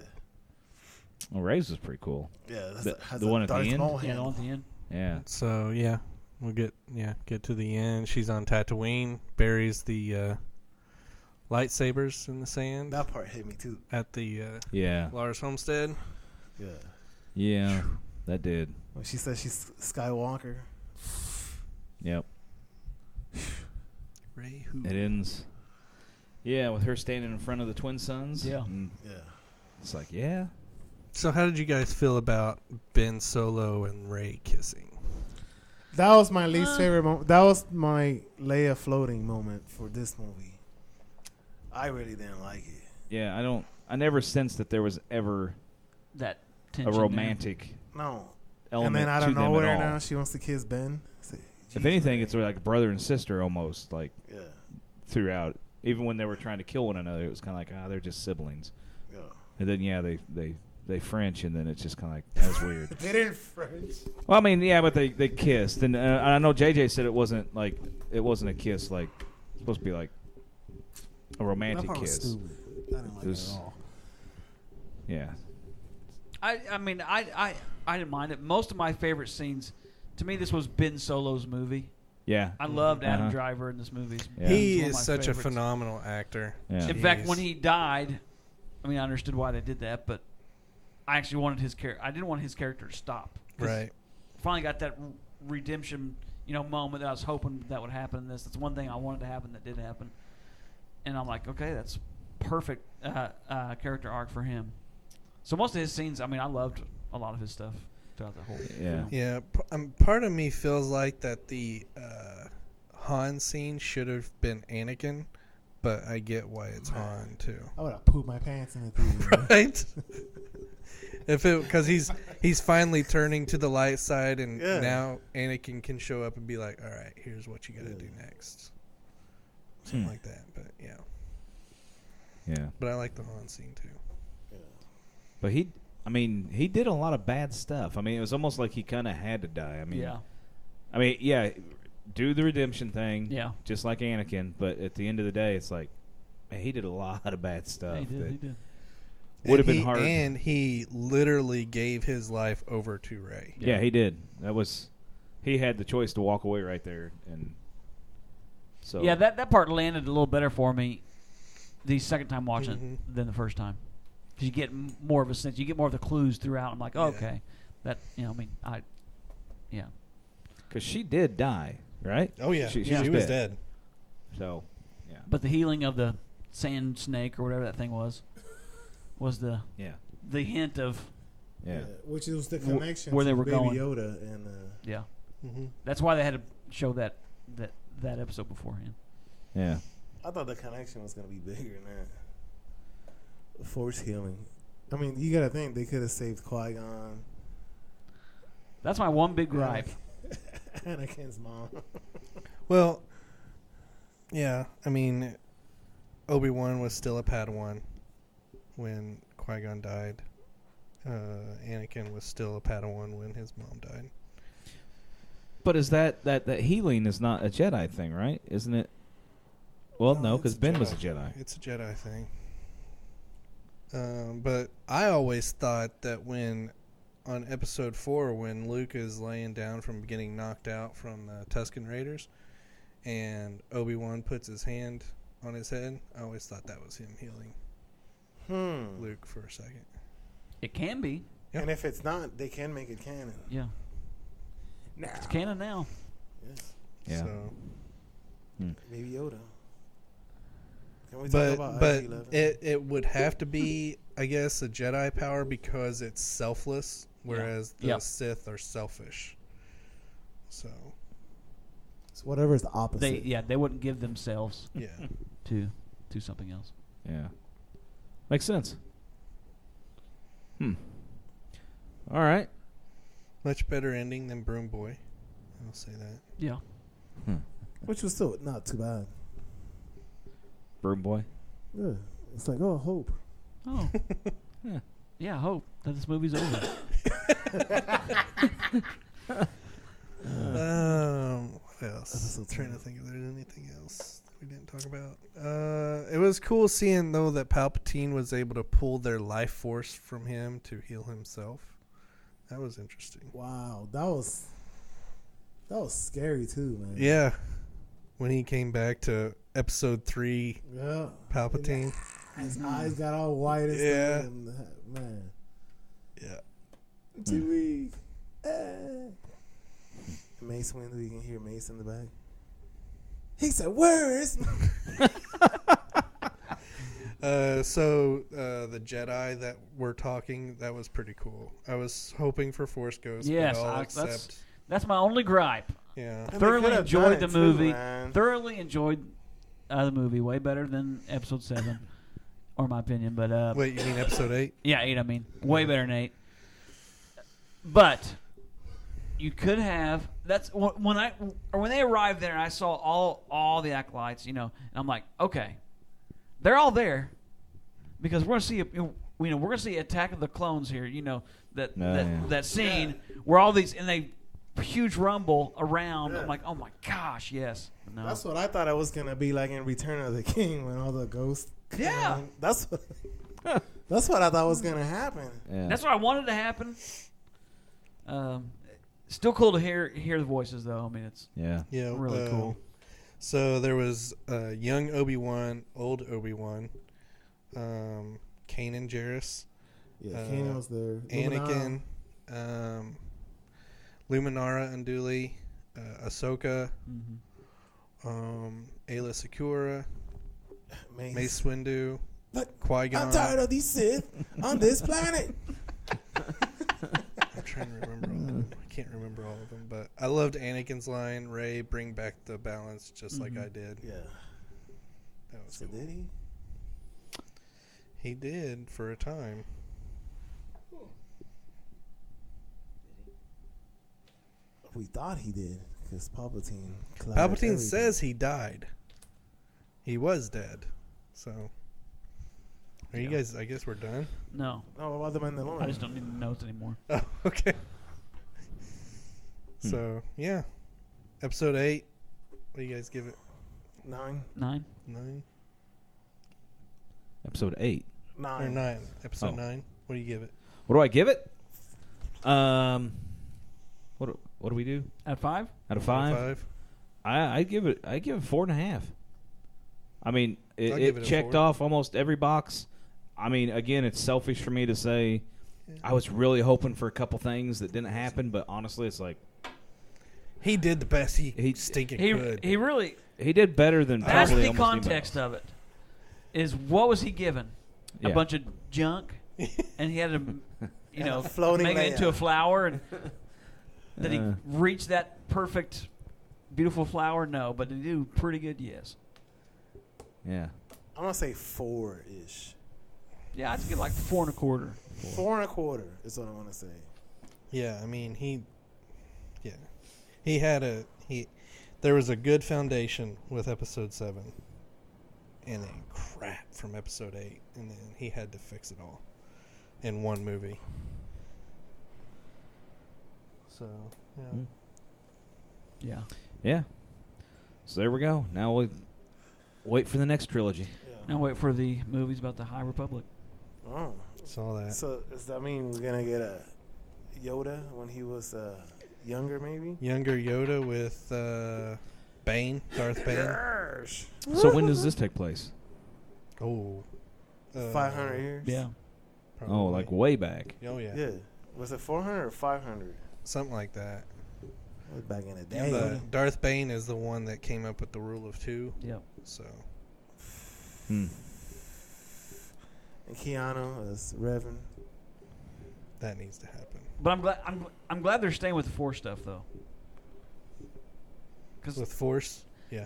Well, Rey's was pretty cool. Yeah, that's The one at the Darth end? Maul Yeah, handle. on the end. Yeah. So yeah, we'll get to the end. She's on Tatooine, buries the lightsabers in the sand That part hit me too. at the Yeah. Lars homestead. Yeah. Yeah. That did. When she said she's Skywalker. Yep. Rey who? It ends. Yeah, with her standing in front of the twin sons. Yeah. And Yeah. it's like, yeah. So how did you guys feel about Ben Solo and Rey kissing? That was my least favorite moment. That was my Leia floating moment for this movie. I really didn't like it. Yeah, I never sensed that there was ever That a tension there. romantic No. element And then out to of them nowhere at all. now she wants to kiss Ben. It's like, If Jesus, anything, man. it's like brother and sister almost, like Yeah. throughout. Even when they were trying to kill one another, it was kind of like, they're just siblings. Yeah. And then, yeah, they French, and then it's just kind of like, that was weird. They didn't French. Well, I mean, yeah, but they kissed. And I know JJ said it wasn't a kiss, like, it's supposed to be like a That romantic part was kiss. stupid. I didn't like It it was- at all. Yeah. I mean, I didn't mind it. Most of my favorite scenes, to me, this was Ben Solo's movie. Yeah. I loved Adam Uh-huh. Driver in this movie. Yeah. He He's one of is my such a favorites. phenomenal actor. Yeah. In fact, Jeez. when he died, I mean, I understood why they did that, but I actually wanted his character. I didn't want his character to stop. 'Cause Right. Finally got that redemption, moment that I was hoping that would happen in this. That's one thing I wanted to happen that did happen. And I'm like, okay, that's perfect character arc for him. So most of his scenes, I mean, I loved a lot of his stuff throughout the whole Yeah. film. Yeah, part of me feels like that the Han scene should have been Anakin, but I get why it's Han too. I would have pooped my pants in the theater. Right? Because he's finally turning to the light side, and Yeah. now Anakin can show up and be like, "All right, here's what you got to do next," something like that. But yeah, Yeah. but I like the Han scene too. But I mean, he did a lot of bad stuff. I mean, it was almost like he kind of had to die. I mean, do the redemption thing. Yeah. Just like Anakin. But at the end of the day, it's like, man, he did a lot of bad stuff. He did. Would have been hard. And he literally gave his life over to Rey. Yeah, he did. He had the choice to walk away right there. And so. Yeah, that part landed a little better for me the second time watching it than the first time. Because you get more of a sense. You get more of the clues throughout. I'm like, okay. That, yeah. Because she did die, right? Oh, yeah. She was dead. So, yeah. But the healing of the sand snake or whatever that thing was the hint of which was the connection where to they were Baby going. Yoda and That's why they had to show that episode beforehand. Yeah. I thought the connection was going to be bigger than that. Force healing. I mean, you got to think they could have saved Qui-Gon. That's my one big gripe. Anakin's mom. Well, yeah. I mean, Obi-Wan was still a Padawan when Qui-Gon died. Anakin was still a Padawan when his mom died. But is that healing is not a Jedi thing, right? Isn't it? Well, no, because Ben was a Jedi. It's a Jedi thing. But I always thought that on Episode 4, when Luke is laying down from getting knocked out from the Tusken Raiders, and Obi-Wan puts his hand on his head, I always thought that was him healing Luke for a second. It can be. Yep. And if it's not, they can make it canon. Yeah. It's canon now. Yes. Yeah. So, Baby Yoda. Can we talk about IG-11? it would have to be, I guess, a Jedi power because it's selfless, whereas the Sith are selfish. So whatever is the opposite. They wouldn't give themselves to something else. Yeah. Makes sense. All right. Much better ending than Broom Boy. I'll say that. Yeah. Which was still not too bad. Broom Boy? Yeah. It's like, hope. Oh. Yeah, hope that this movie's over. What else? I'm trying to think if there's anything else that we didn't talk about. It was cool seeing, though, that Palpatine was able to pull their life force from him to heal himself. That was interesting. Wow. That was scary, too, man. Yeah. When he came back to Episode 3, Palpatine. His eyes got all white and stuff. And, man. Yeah. Too weak. Mace Windu, you can hear Mace in the back. He said, "Where is?" So the Jedi that we're talking, that was pretty cool. I was hoping for Force Ghosts, yes, but I'll accept. That's my only gripe. Yeah, thoroughly enjoyed the movie. Man. Thoroughly enjoyed the movie. Way better than Episode 7, or my opinion. But wait, you mean Episode 8? Yeah, 8. I mean, way better than 8. But you could have. That's when they arrived there, and I saw all the acolytes. And I'm like, okay, they're all there because we're gonna see Attack of the Clones here. That scene where all these and they huge rumble around. I'm like, oh my gosh, yes. No. That's what I thought it was gonna be like in Return of the King when all the ghosts. Yeah, that's what I thought was gonna happen. Yeah. That's what I wanted to happen. Still cool to hear the voices though. I mean, it's really cool. So there was young Obi-Wan, old Obi-Wan, Kanan Jarrus. Yeah, Kanan was there. Anakin, Luminara Unduli, Ahsoka, Ayla Secura, Mace Windu, Qui-Gon. I'm tired of these Sith on this planet. I'm trying to remember all of them. I can't remember all of them, but I loved Anakin's line, "Rey, bring back the balance," just like I did. Yeah. That was So cool. did he? He did for a time. We thought he did because Palpatine. Says he died. He was dead. So Are you guys? I guess we're done. No, Oh, what about the Mandalorian? I just don't need the notes anymore. Oh, okay. So yeah, episode 8. What do you guys give it? 9. 9. 9 Episode 8. or 9. 9? Episode Oh. 9. What do you give it? What do I give it? What do we do? At 5? Out of 5? 5. I give it 4.5. I mean, I'll give it it a checked 4. off almost every box. I mean, again, it's selfish for me to say I was really hoping for a couple things that didn't happen, but honestly, it's like He did the best he stinking He could. really. he did better than That's probably the almost anybody context else. of it. Is what was he given? Yeah. A bunch of junk, and he had to, Floating make it man. into a flower, and did he Uh. reach that perfect, beautiful flower? No, but did he do pretty good? Yes. Yeah. I'm going to say 4-ish. Yeah, I'd get like 4 1/4. 4 1/4 is what I want to say. Yeah, I mean he had there was a good foundation with episode 7, and then crap from episode 8, and then he had to fix it all in one movie. So yeah. Mm. Yeah. Yeah. So there we go. Now we wait for the next trilogy. Now wait for the movies about the High Republic. Oh. Saw that. So does that mean we're going to get a Yoda when he was younger, maybe? Younger Yoda with Bane, Darth Bane. Yes. So when does this take place? Oh, 500 years? Yeah. probably. Oh, like way back. Oh yeah. Yeah. Was it 400 or 500? Something like that. Back in the Yeah, day. but- Darth Bane is the one that came up with the rule of 2. Yep. So Hmm. And Keanu as Revan. that needs to happen. But I'm glad they're staying with the Force stuff though. With Force, yeah.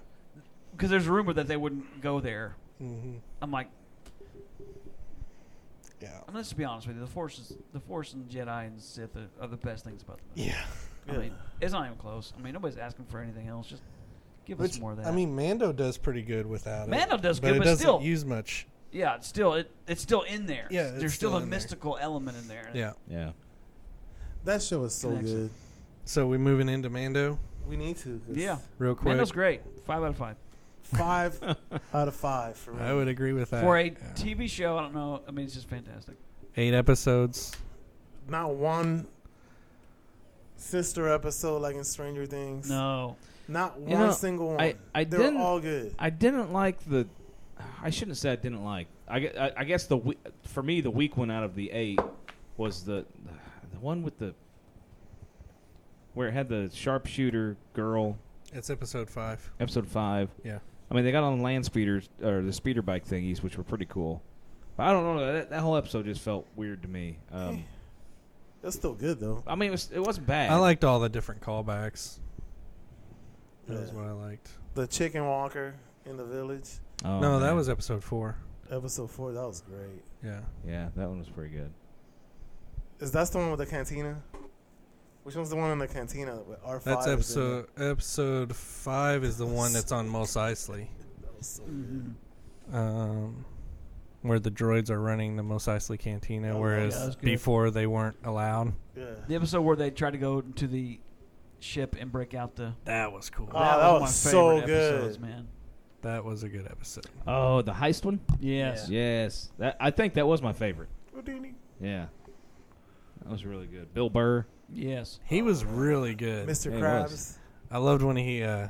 Because there's a rumor that they wouldn't go there. Mm-hmm. I'm like, Yeah. and let's be honest with you, the Force and Jedi and Sith are the best things about the movie. Yeah. I mean, it's not even close. I mean, nobody's asking for anything else. Just give us more of that. I mean, Mando does pretty good without it. Mando does but good, it but doesn't still- use much. yeah, it's still in there. Yeah, it's there's still still a in there. mystical element in there. Yeah. Yeah. That show is so Connection. good. So we moving into Mando We need to. 'cause Yeah. real quick. Mando's great. 5 out of 5. 5 out of 5 for me. I would agree with that. For a Yeah. TV show, I don't know. I mean, it's just fantastic. 8 episodes. Not one sister episode like in Stranger Things. No. Not one You know, single one. I they were didn't- all good. I didn't like the. I shouldn't say I didn't like. I guess for me the weak one out of the 8 was the one with the where it had the sharpshooter girl. It's episode 5. Episode 5. Yeah. I mean, they got on land speeders or the speeder bike thingies, which were pretty cool. But I don't know. That whole episode just felt weird to me. That's still good though. I mean, it wasn't bad. I liked all the different callbacks. That was Yeah. what I liked. The chicken walker in the village, Oh, no, that man. was episode 4. episode 4. That was great. Yeah. Yeah, that one was pretty good. That's the one with the cantina? Which one's the one in the cantina? With R5 That's is in it? episode 5 is the one that's on Mos Eisley. That was so Mm-hmm. good. Where the droids are running the Mos Eisley cantina, Oh, whereas yeah, that's good. before they weren't allowed. Yeah. The episode where they tried to go to the ship and break out the. That was cool. Oh, that was my so favorite good. episodes, man. That was a good episode. Oh, the heist one. Yes. Yes, I think that was my favorite. Houdini. Yeah, that was really good. Bill Burr. Yes. He was really good. Mr. Yeah, he Krabs. was. I loved when he Give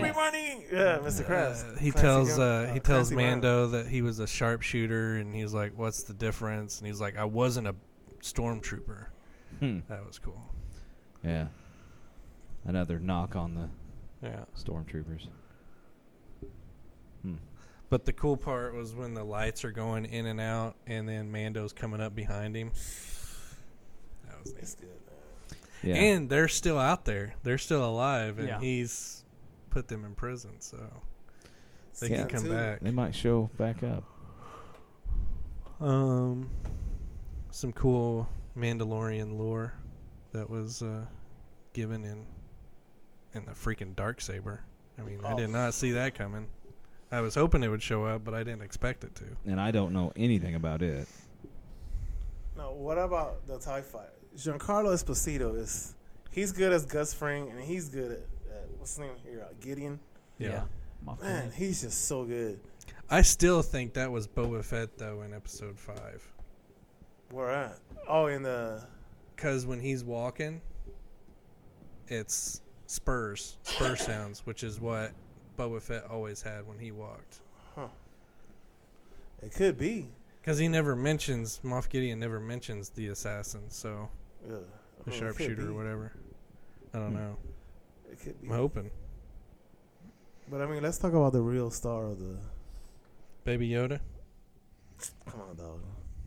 me money. Yeah, Mr. Krabs. he Clancy tells Clancy Brown. Mando that he was a sharpshooter, and he's like, "What's the difference?" And he's like, "I wasn't a stormtrooper." Hmm. That was cool. Yeah. Another knock on the Yeah. stormtroopers. Hmm. But the cool part was when the lights are going in and out, and then Mando's coming up behind him. That was It's nice. good, man. Yeah. And they're still out there. They're still alive, and Yeah. he's put them in prison, so they Yeah. can come Season back. they might show back up. Some cool Mandalorian lore that was given in the freaking Darksaber. I mean, I did not see that coming. I was hoping it would show up, but I didn't expect it to. And I don't know anything about it. No, what about the TIE Fighter? Giancarlo Esposito he's good as Gus Fring, and he's good at what's his name here, Gideon. Yeah. Man, he's just so good. I still think that was Boba Fett though in episode 5. Where at? Oh, in the. Because when he's walking, it's spur sounds, which is what Boba Fett always had when he walked. Huh. It could be. Because Moff Gideon never mentions the assassin, so the sharpshooter or whatever. I don't know. It could be. I'm hoping. But I mean, let's talk about the real star of the. Baby Yoda? Come on, dog.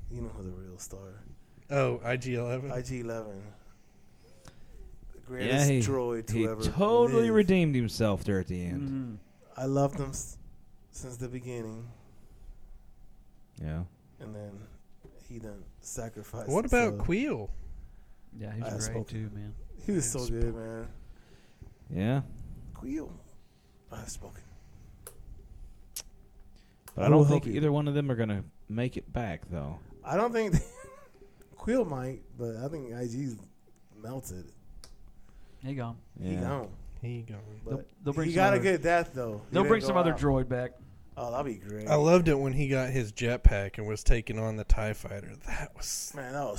You know who the real star. Oh, IG-11? IG-11. The greatest droid to ever He totally live. redeemed himself there at the end. Mm-hmm. I loved him since the beginning. Yeah. And then he done sacrificed. What about himself. Queel? Yeah, he was great too, man. He was so good, man. Yeah. Queel. I've spoken. But I don't think either one of them are going to make it back, though. I don't think Queel might, but I think IG's melted. He gone. Yeah. He gone. But they'll bring he some got a other- good death, though. They'll bring some other droid back. Oh, that'd be great. I loved it when he got his jetpack and was taking on the TIE fighter. That was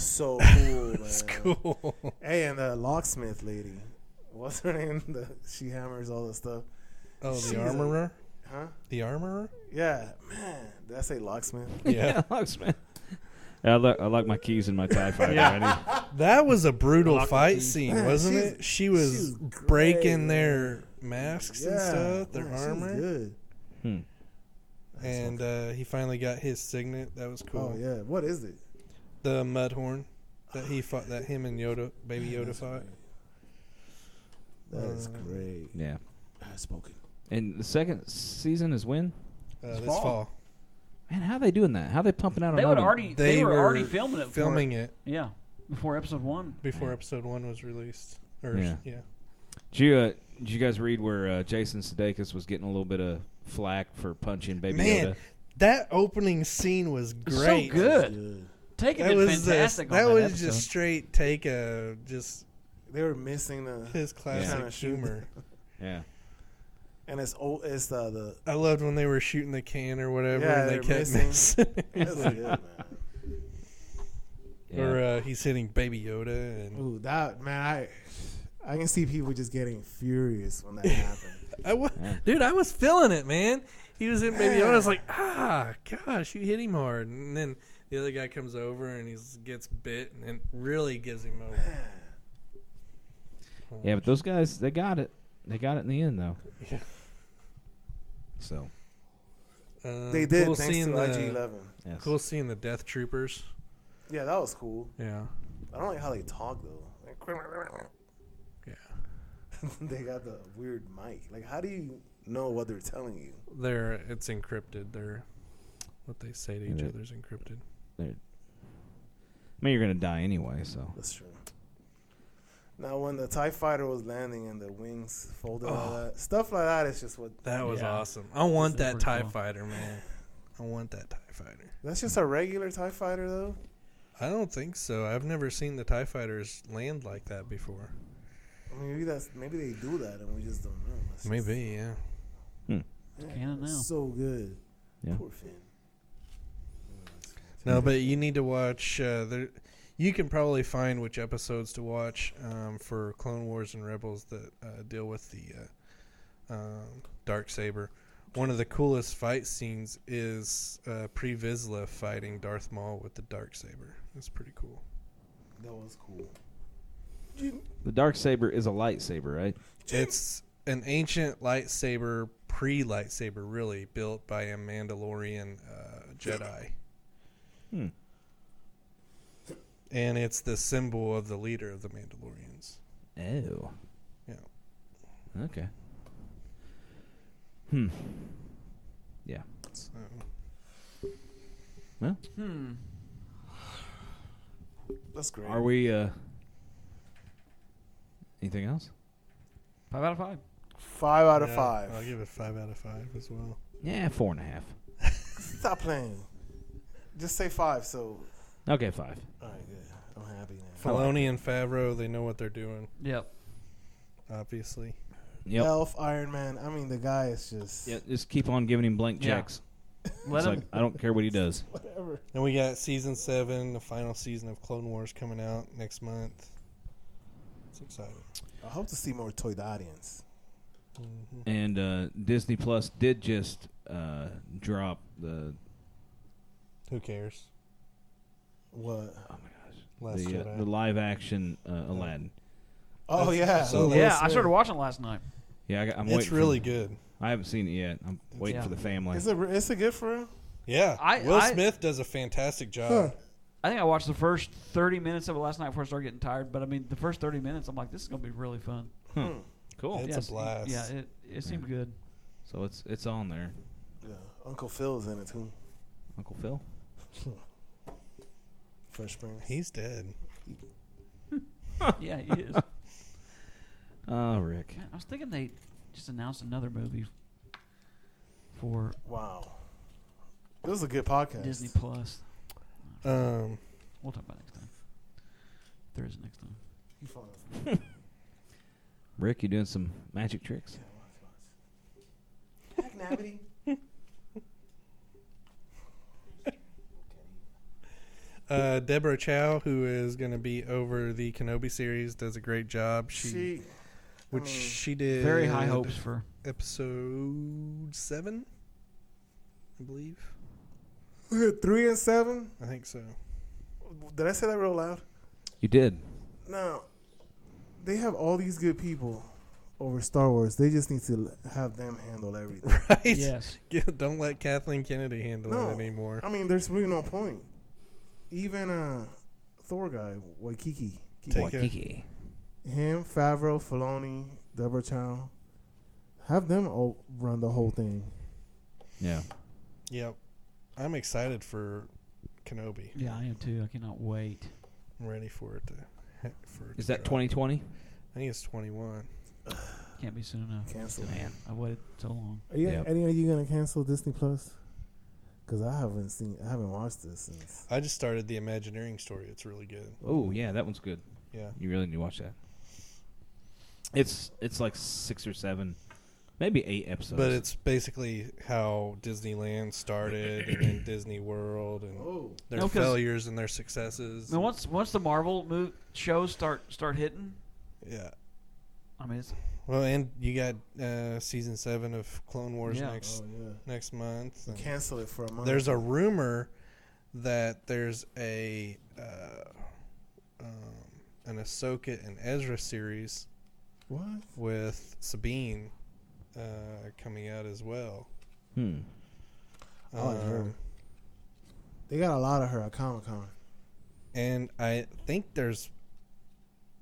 so cool, man. That's cool. Hey, and the locksmith lady. What's her name? She hammers all the stuff. Oh, the armorer? Huh? The armorer? Yeah. Man, did I say locksmith? Yeah, locksmith. I like my keys in my TIE fighter. Ready? That was a brutal fight scene, wasn't it? She was breaking their masks and stuff, their armor. Good. And he finally got his signet. That was cool. Oh yeah, what is it? The mud horn that he fought. That him and Baby Yoda fought. That is great. Yeah. I've spoken. And the second season is when? This fall. Man, how are they doing that? How are they pumping out? They were already filming it. Filming it. Yeah, before episode 1. Before episode 1 was released. Yeah. Did you guys read where Jason Sudeikis was getting a little bit of flack for punching Baby Yoda? That opening scene was great. So good. Taking it fantastic. That on was episode. just straight take a just. They were missing his classic humor. Yeah. And it's the. I loved when they were shooting the can or whatever, Yeah, and they kept missing. That's good, man. Yeah. Or he's hitting Baby Yoda, and ooh, that man, I can see people just getting furious when that happened. Dude, I was feeling it, man. He was hitting Baby Yoda. I was like, gosh, you hit him hard, and then the other guy comes over and he gets bit, and it really gives him over. Yeah, but those guys, they got it. They got it in the end, though. Yeah. So. They did, cool thanks to IG-11. Yes. Cool seeing the Death Troopers. Yeah, that was cool. Yeah. I don't like how they talk, though. Yeah. They got the weird mic. Like, how do you know what they're telling you? It's encrypted. What they say to each other is encrypted. I mean, you're going to die anyway, so. That's true. Now, when the TIE fighter was landing and the wings folded and all that, stuff like that is just what... That was awesome. I want that TIE fighter, man. I want that TIE fighter. That's just a regular TIE fighter, though? I don't think so. I've never seen the TIE fighters land like that before. I mean, maybe they do that and we just don't know. Maybe, yeah. Canon now. So good. Yeah. Poor Finn. No, but you need to watch... you can probably find which episodes to watch for Clone Wars and Rebels that deal with the Darksaber. One of the coolest fight scenes is Pre Vizsla fighting Darth Maul with the Darksaber. It's pretty cool. That was cool. The Darksaber is a lightsaber, right? It's an ancient lightsaber, pre-lightsaber, really, built by a Mandalorian Jedi. And it's the symbol of the leader of the Mandalorians. Oh. Yeah. Okay. Yeah. So, Well. That's great. Are we, anything else? 5 out of 5. 5 out of yeah, 5. I'll give it 5 out of 5 as well. Yeah, 4.5. Stop playing. Just say 5. So. Okay, 5. All right, good. I'm happy now. Filoni and Favreau, they know what they're doing. Yep. Obviously. Yep. Elf, Iron Man. I mean, the guy is just. Yeah, just keep on giving him blank Yeah. checks. Let It's him. like, I don't care what he does. Whatever. And we got season 7, the final season of Clone Wars coming out next month. It's exciting. I hope to see more Toydarians. Mm-hmm. And Disney Plus did just drop the. Who cares? What? Oh my gosh. Last Jedi. The live action Aladdin. Oh, yeah. So Yeah, I started watching it last night. Yeah, I'm It's waiting. really good. I haven't seen it yet. I'm waiting Yeah. for the family. Is it good for him? Yeah. I- Will I- Smith does a fantastic job. Huh. I think I watched the first 30 minutes of it last night before I started getting tired. But I mean, the first 30 minutes, I'm like, this is gonna be really fun. Cool. It's Yes, a blast. Yeah, it seemed good. So it's on there. Yeah. Uncle Phil's in it, too. Uncle Phil. Fresh Prince. He's dead. Yeah, he is. Oh, Rick. Man, I was thinking they just announced another movie for Wow. This is a good podcast. Disney Plus. Um, We'll talk about it next time. There is a next time. You fun. Rick, you doing some magic tricks? Heck, Navity. Deborah Chow, who is going to be over the Kenobi series, does a great job. She did Very high hopes for. episode 7, I believe. 3 and 7. I think so. Did I say that real loud? You did. No. They have all these good people over Star Wars. They just need to have them handle everything. Right? Yes. Yeah, don't let Kathleen Kennedy handle No. it anymore. I mean, there's really no point. Even Thor guy, Waikiki. Take it. Waikiki. Him, Favreau, Filoni, Deborah Chow. Have them all run the whole thing. Yeah. Yep. I'm excited for Kenobi. Yeah, I am too. I cannot wait. I'm ready for it to. Is that drop. 2020? I think it's 21. Can't be soon enough. Cancel. Man. I waited so long. Are you, Yep. any of you gonna cancel Disney Plus? Because I haven't watched this since. I just started the Imagineering story. It's really good. Oh, yeah, that one's good. Yeah. You really need to watch that. It's like 6 or 7, maybe 8 episodes. But it's basically how Disneyland started and then Disney World and their No, 'cause- failures and their successes. I mean, once the Marvel shows start hitting, Yeah. I mean, it's Well, and you got season 7 of Clone Wars Yeah. next month. And Cancel it for a month. there's a rumor that there's an Ahsoka and Ezra series What? with Sabine coming out as well. Hmm. I like her. They got a lot of her at Comic-Con. And I think there's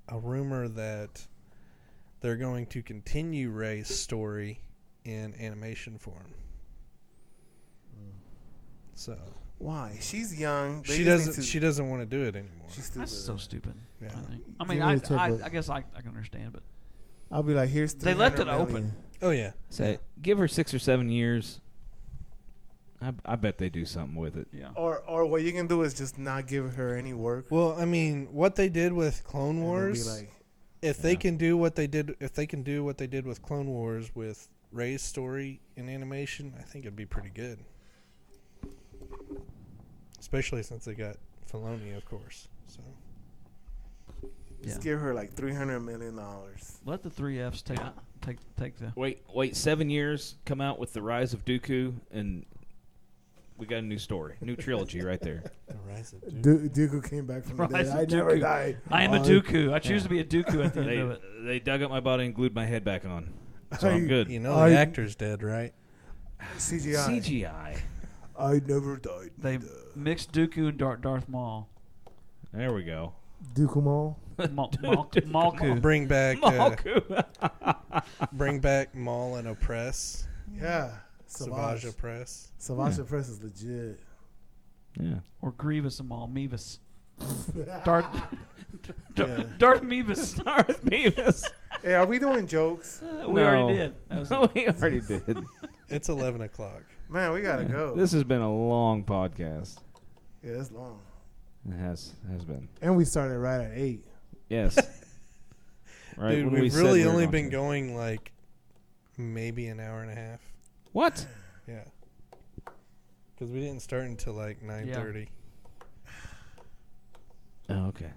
a rumor that they're going to continue Rey's story in animation form. So Why? She's young. They she just need doesn't. to- She doesn't want to do it anymore. She's stupid. that's so stupid. Yeah. I think. I Give mean, me the checkbook. I guess I can understand, but I'll be like, here's. They left it 300 open. million. Oh yeah. Say, give her 6 or 7 years. I bet they do something with it. yeah. Or what you can do is just not give her any work. Well, I mean, what they did with Clone and then Wars, Be like, if they can do what they did, with Clone Wars with Rey's story in animation, I think it'd be pretty good. Especially since they got Filoni, of course. So just Yeah. give her like $300 million. Let the 3 Fs take the. Wait 7 years, come out with the Rise of Dooku, and we got a new story, new trilogy right there. the Rise of Dooku came back from the Rise dead. of I never Dooku. died. I am a Dooku. I choose to be a Dooku at the end of it. They dug up my body and glued my head back on. So I'm good. You know I- the actor's dead, right? CGI. CGI. I never died. They mixed Dooku and Darth Maul. There we go. Dooku Maul. Malku. Bring back Malku. bring back Maul and Oppress. Yeah. Savage Savage. Oppress. Savage Press is legit. Yeah. Or Grievous and Maul. Mevis. Darth Yeah. Darth Mevis. Darth Beavis. Hey, are we doing jokes? We already did. That was We already did. It's 11 o'clock. Man, we gotta go. This has been a long podcast. Yeah, it's long. It has been. And we started right at 8. Yes. Right. Dude, when we we've said really we were only going been to. going like maybe an hour and a half. What? Yeah. Because we didn't start until like 9:30. Oh, okay.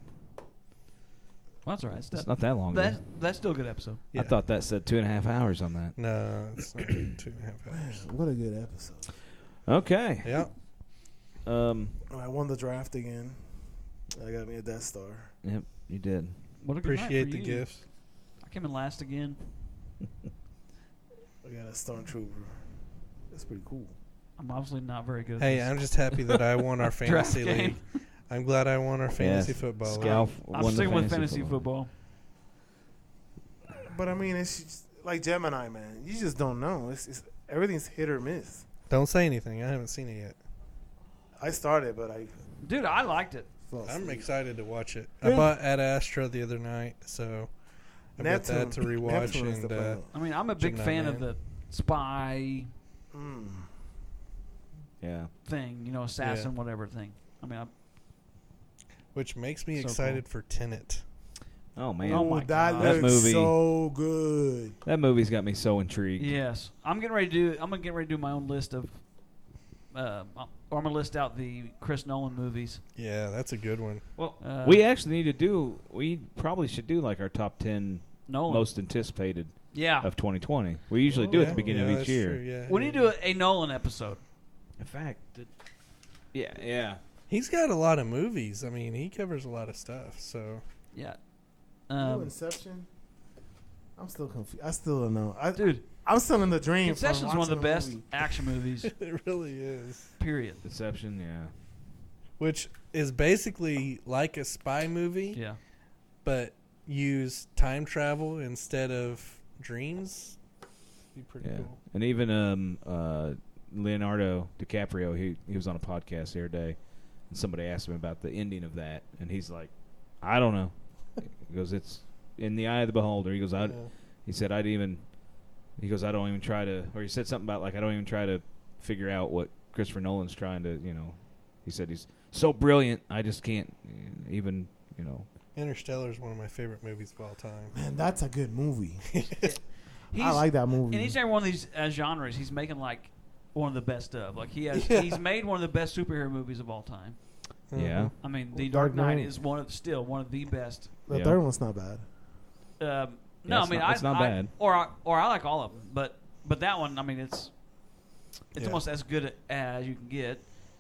Well, that's all right. It's not that long. ago. That's still a good episode. I thought that said 2.5 hours on that. No, it's not 2.5 hours. What a good episode. Okay. Yeah. I won the draft again. I got me a Death Star. Yep, you did. What a good night Appreciate for the you. gifts. I came in last again. I got a Stormtrooper. That's pretty cool. I'm obviously not very good. Hey, at I'm just happy that I won our fantasy Draft league. I'm glad I won our fantasy football league. Scalp I'm won the sticking with fantasy football. But I mean, it's just like Gemini, man. You just don't know. It's everything's hit or miss. Don't say anything. I haven't seen it yet. I started, but I Dude, I liked it. fell I'm asleep. excited to watch it. Yeah. I bought Ad Astra the other night, so I've got that to rewatch. Neptune is the And final. I mean, I'm a big Gemini fan Man. of the spy Yeah. thing, assassin, whatever thing. I mean, which makes me So excited for Tenet. Oh man. Oh, my that God. That looks movie- so good. That movie's got me so intrigued. yes, I'm gonna get ready to do my own list of, or I'm gonna list out the Chris Nolan movies. Yeah, that's a good one. Well, Uh, we actually need to do. We probably should do like our top 10 Nolan. most anticipated Yeah, of 2020. We usually do at the beginning of each that's year. true, yeah. we need to do a Nolan episode. In fact, yeah. He's got a lot of movies. I mean, he covers a lot of stuff. So Yeah, Inception. I'm still confused. I still don't know. dude, I'm still in the dream. from Inception's one of the watching best movie. action movies. it really is. Period. Deception, yeah. Which is basically like a spy movie, Yeah. but use time travel instead of dreams. Be pretty Yeah. cool. And even Leonardo DiCaprio, he was on a podcast the other day, and somebody asked him about the ending of that, and he's like, I don't know. He goes, it's in the eye of the beholder. He goes, he said, I don't even try to, or he said something about like, I don't even try to figure out what Christopher Nolan's trying to, he said he's so brilliant, I just can't even, Interstellar is one of my favorite movies of all time. Man, that's a good movie. He's, I like that movie. in each and every one of these genres, he's making like one of the best of. Like he's made one of the best superhero movies of all time. yeah. I mean, Well, The Dark Dark Knight Knight. is one of the best. The Yeah. third one's not bad. No, it's I mean not- it's not bad. Or I like all of them, but that one, I mean, it's Yeah. almost as good as you can get.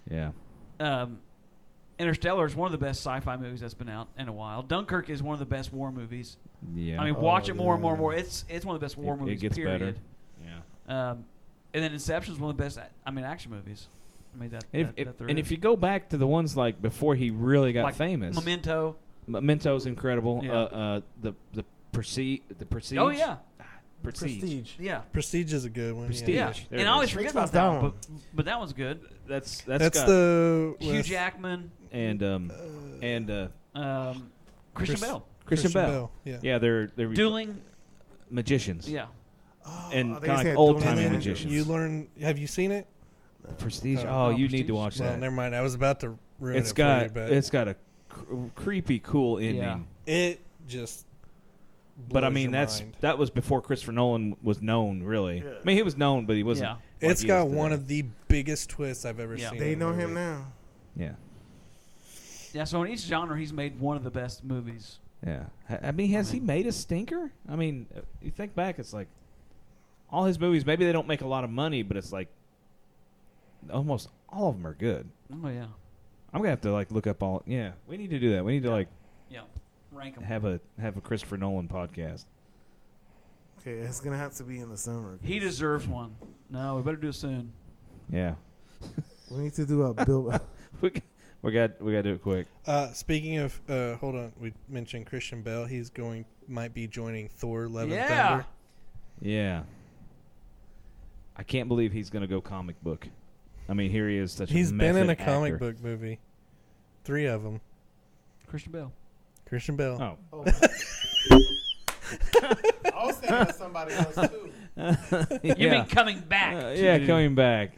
Yeah. Interstellar is one of the best sci-fi movies that's been out in a while. Dunkirk is one of the best war movies. Yeah. I mean, watch it more and more and yeah. more. It's one of the best war movies. It gets period. better. Yeah. And then Inception is one of the best. action movies. I mean that. And that there if is. you go back to the ones like before he really got Like famous, Memento. Memento's incredible. Yeah. The Prestige. Oh yeah, Prestige. yeah, Prestige is a good one. Prestige. yeah. There And it I always is. forget Which about one's that that one, one? but that one's good. That's That's got the Hugh with Jackman, and Christian Chris- Bell, Christian Bell. Yeah. Yeah, they're dueling. magicians. Yeah, And I think kinda it's like got old-timey Dueling magicians. You learn. Have you seen it? Prestige. Oh, Oh, no, you need to Prestige. watch Well, that. never mind. I was about to ruin It's it got for you, but it's got a creepy, cool ending. Yeah. it just. But I blows mean, your mind. that was before Christopher Nolan was known, really. Yeah. I mean, he was known, but he wasn't. Yeah. like It's he got is one today. of the biggest twists I've ever Yeah. seen. They in a know him movie. now. Yeah, yeah. So in each genre, he's made one of the best movies. yeah. I mean, has he made a stinker? I mean, you think back, it's like all his movies. Maybe they don't make a lot of money, but it's like almost all of them are good. Oh yeah, I'm gonna have to like look up all. Yeah, we need to do that. We need to like yeah. Rank them. have a Christopher Nolan podcast. Okay, it's gonna have to be in the summer. He deserves one. No, we better do it soon. Yeah, We need to do a Bill. we got to do it quick. Speaking of, hold on, we mentioned Christian Bell. He's might be joining Thor: Love and Yeah. Thunder. Yeah, I can't believe he's gonna go comic book. I mean, here he is. Such He's a been in a method comic actor. book movie, 3 of them. Christian Bell. Christian Bell. Oh, I was thinking of somebody else too. You mean coming back? Yeah, coming back.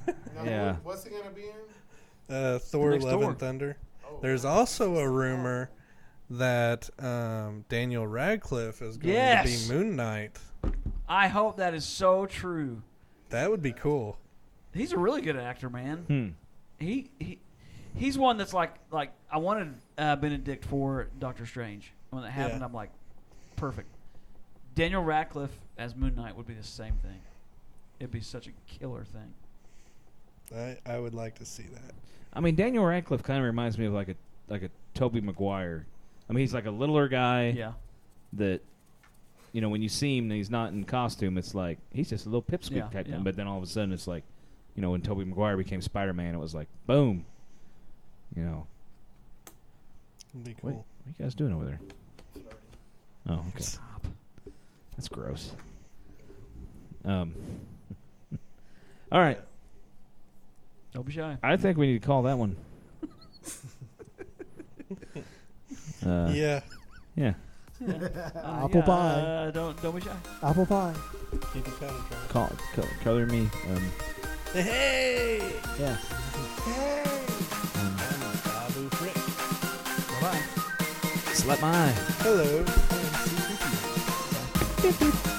Now, Yeah. What's it gonna be in? Thor: Next Love Thor. and Thunder. Oh, There's also a rumor that Daniel Radcliffe is going to be Moon Knight. I hope that is so true. That would be cool. He's a really good actor, man. He's one that's like I wanted Benedict for Doctor Strange. When that happened, Yeah. I'm like, perfect. Daniel Radcliffe as Moon Knight would be the same thing. It'd be such a killer thing. I would like to see that. I mean, Daniel Radcliffe kind of reminds me of like a Tobey Maguire. I mean, he's like a littler guy. Yeah. That, when you see him and he's not in costume, it's like he's just a little pipsqueak type thing. But then all of a sudden, it's like, when Tobey Maguire became Spider-Man, it was like boom. It'd be cool. What are you guys doing over there? Oh, okay. Stop. That's gross. All right. Don't be shy. I think we need to call that one. Yeah. Yeah. Apple pie. Don't be shy. Apple pie. Keep it powder dry. Color me. Hey! Yeah. Babu Frick. Bye-bye. Slap my eye. Hello. I'm C-3PO.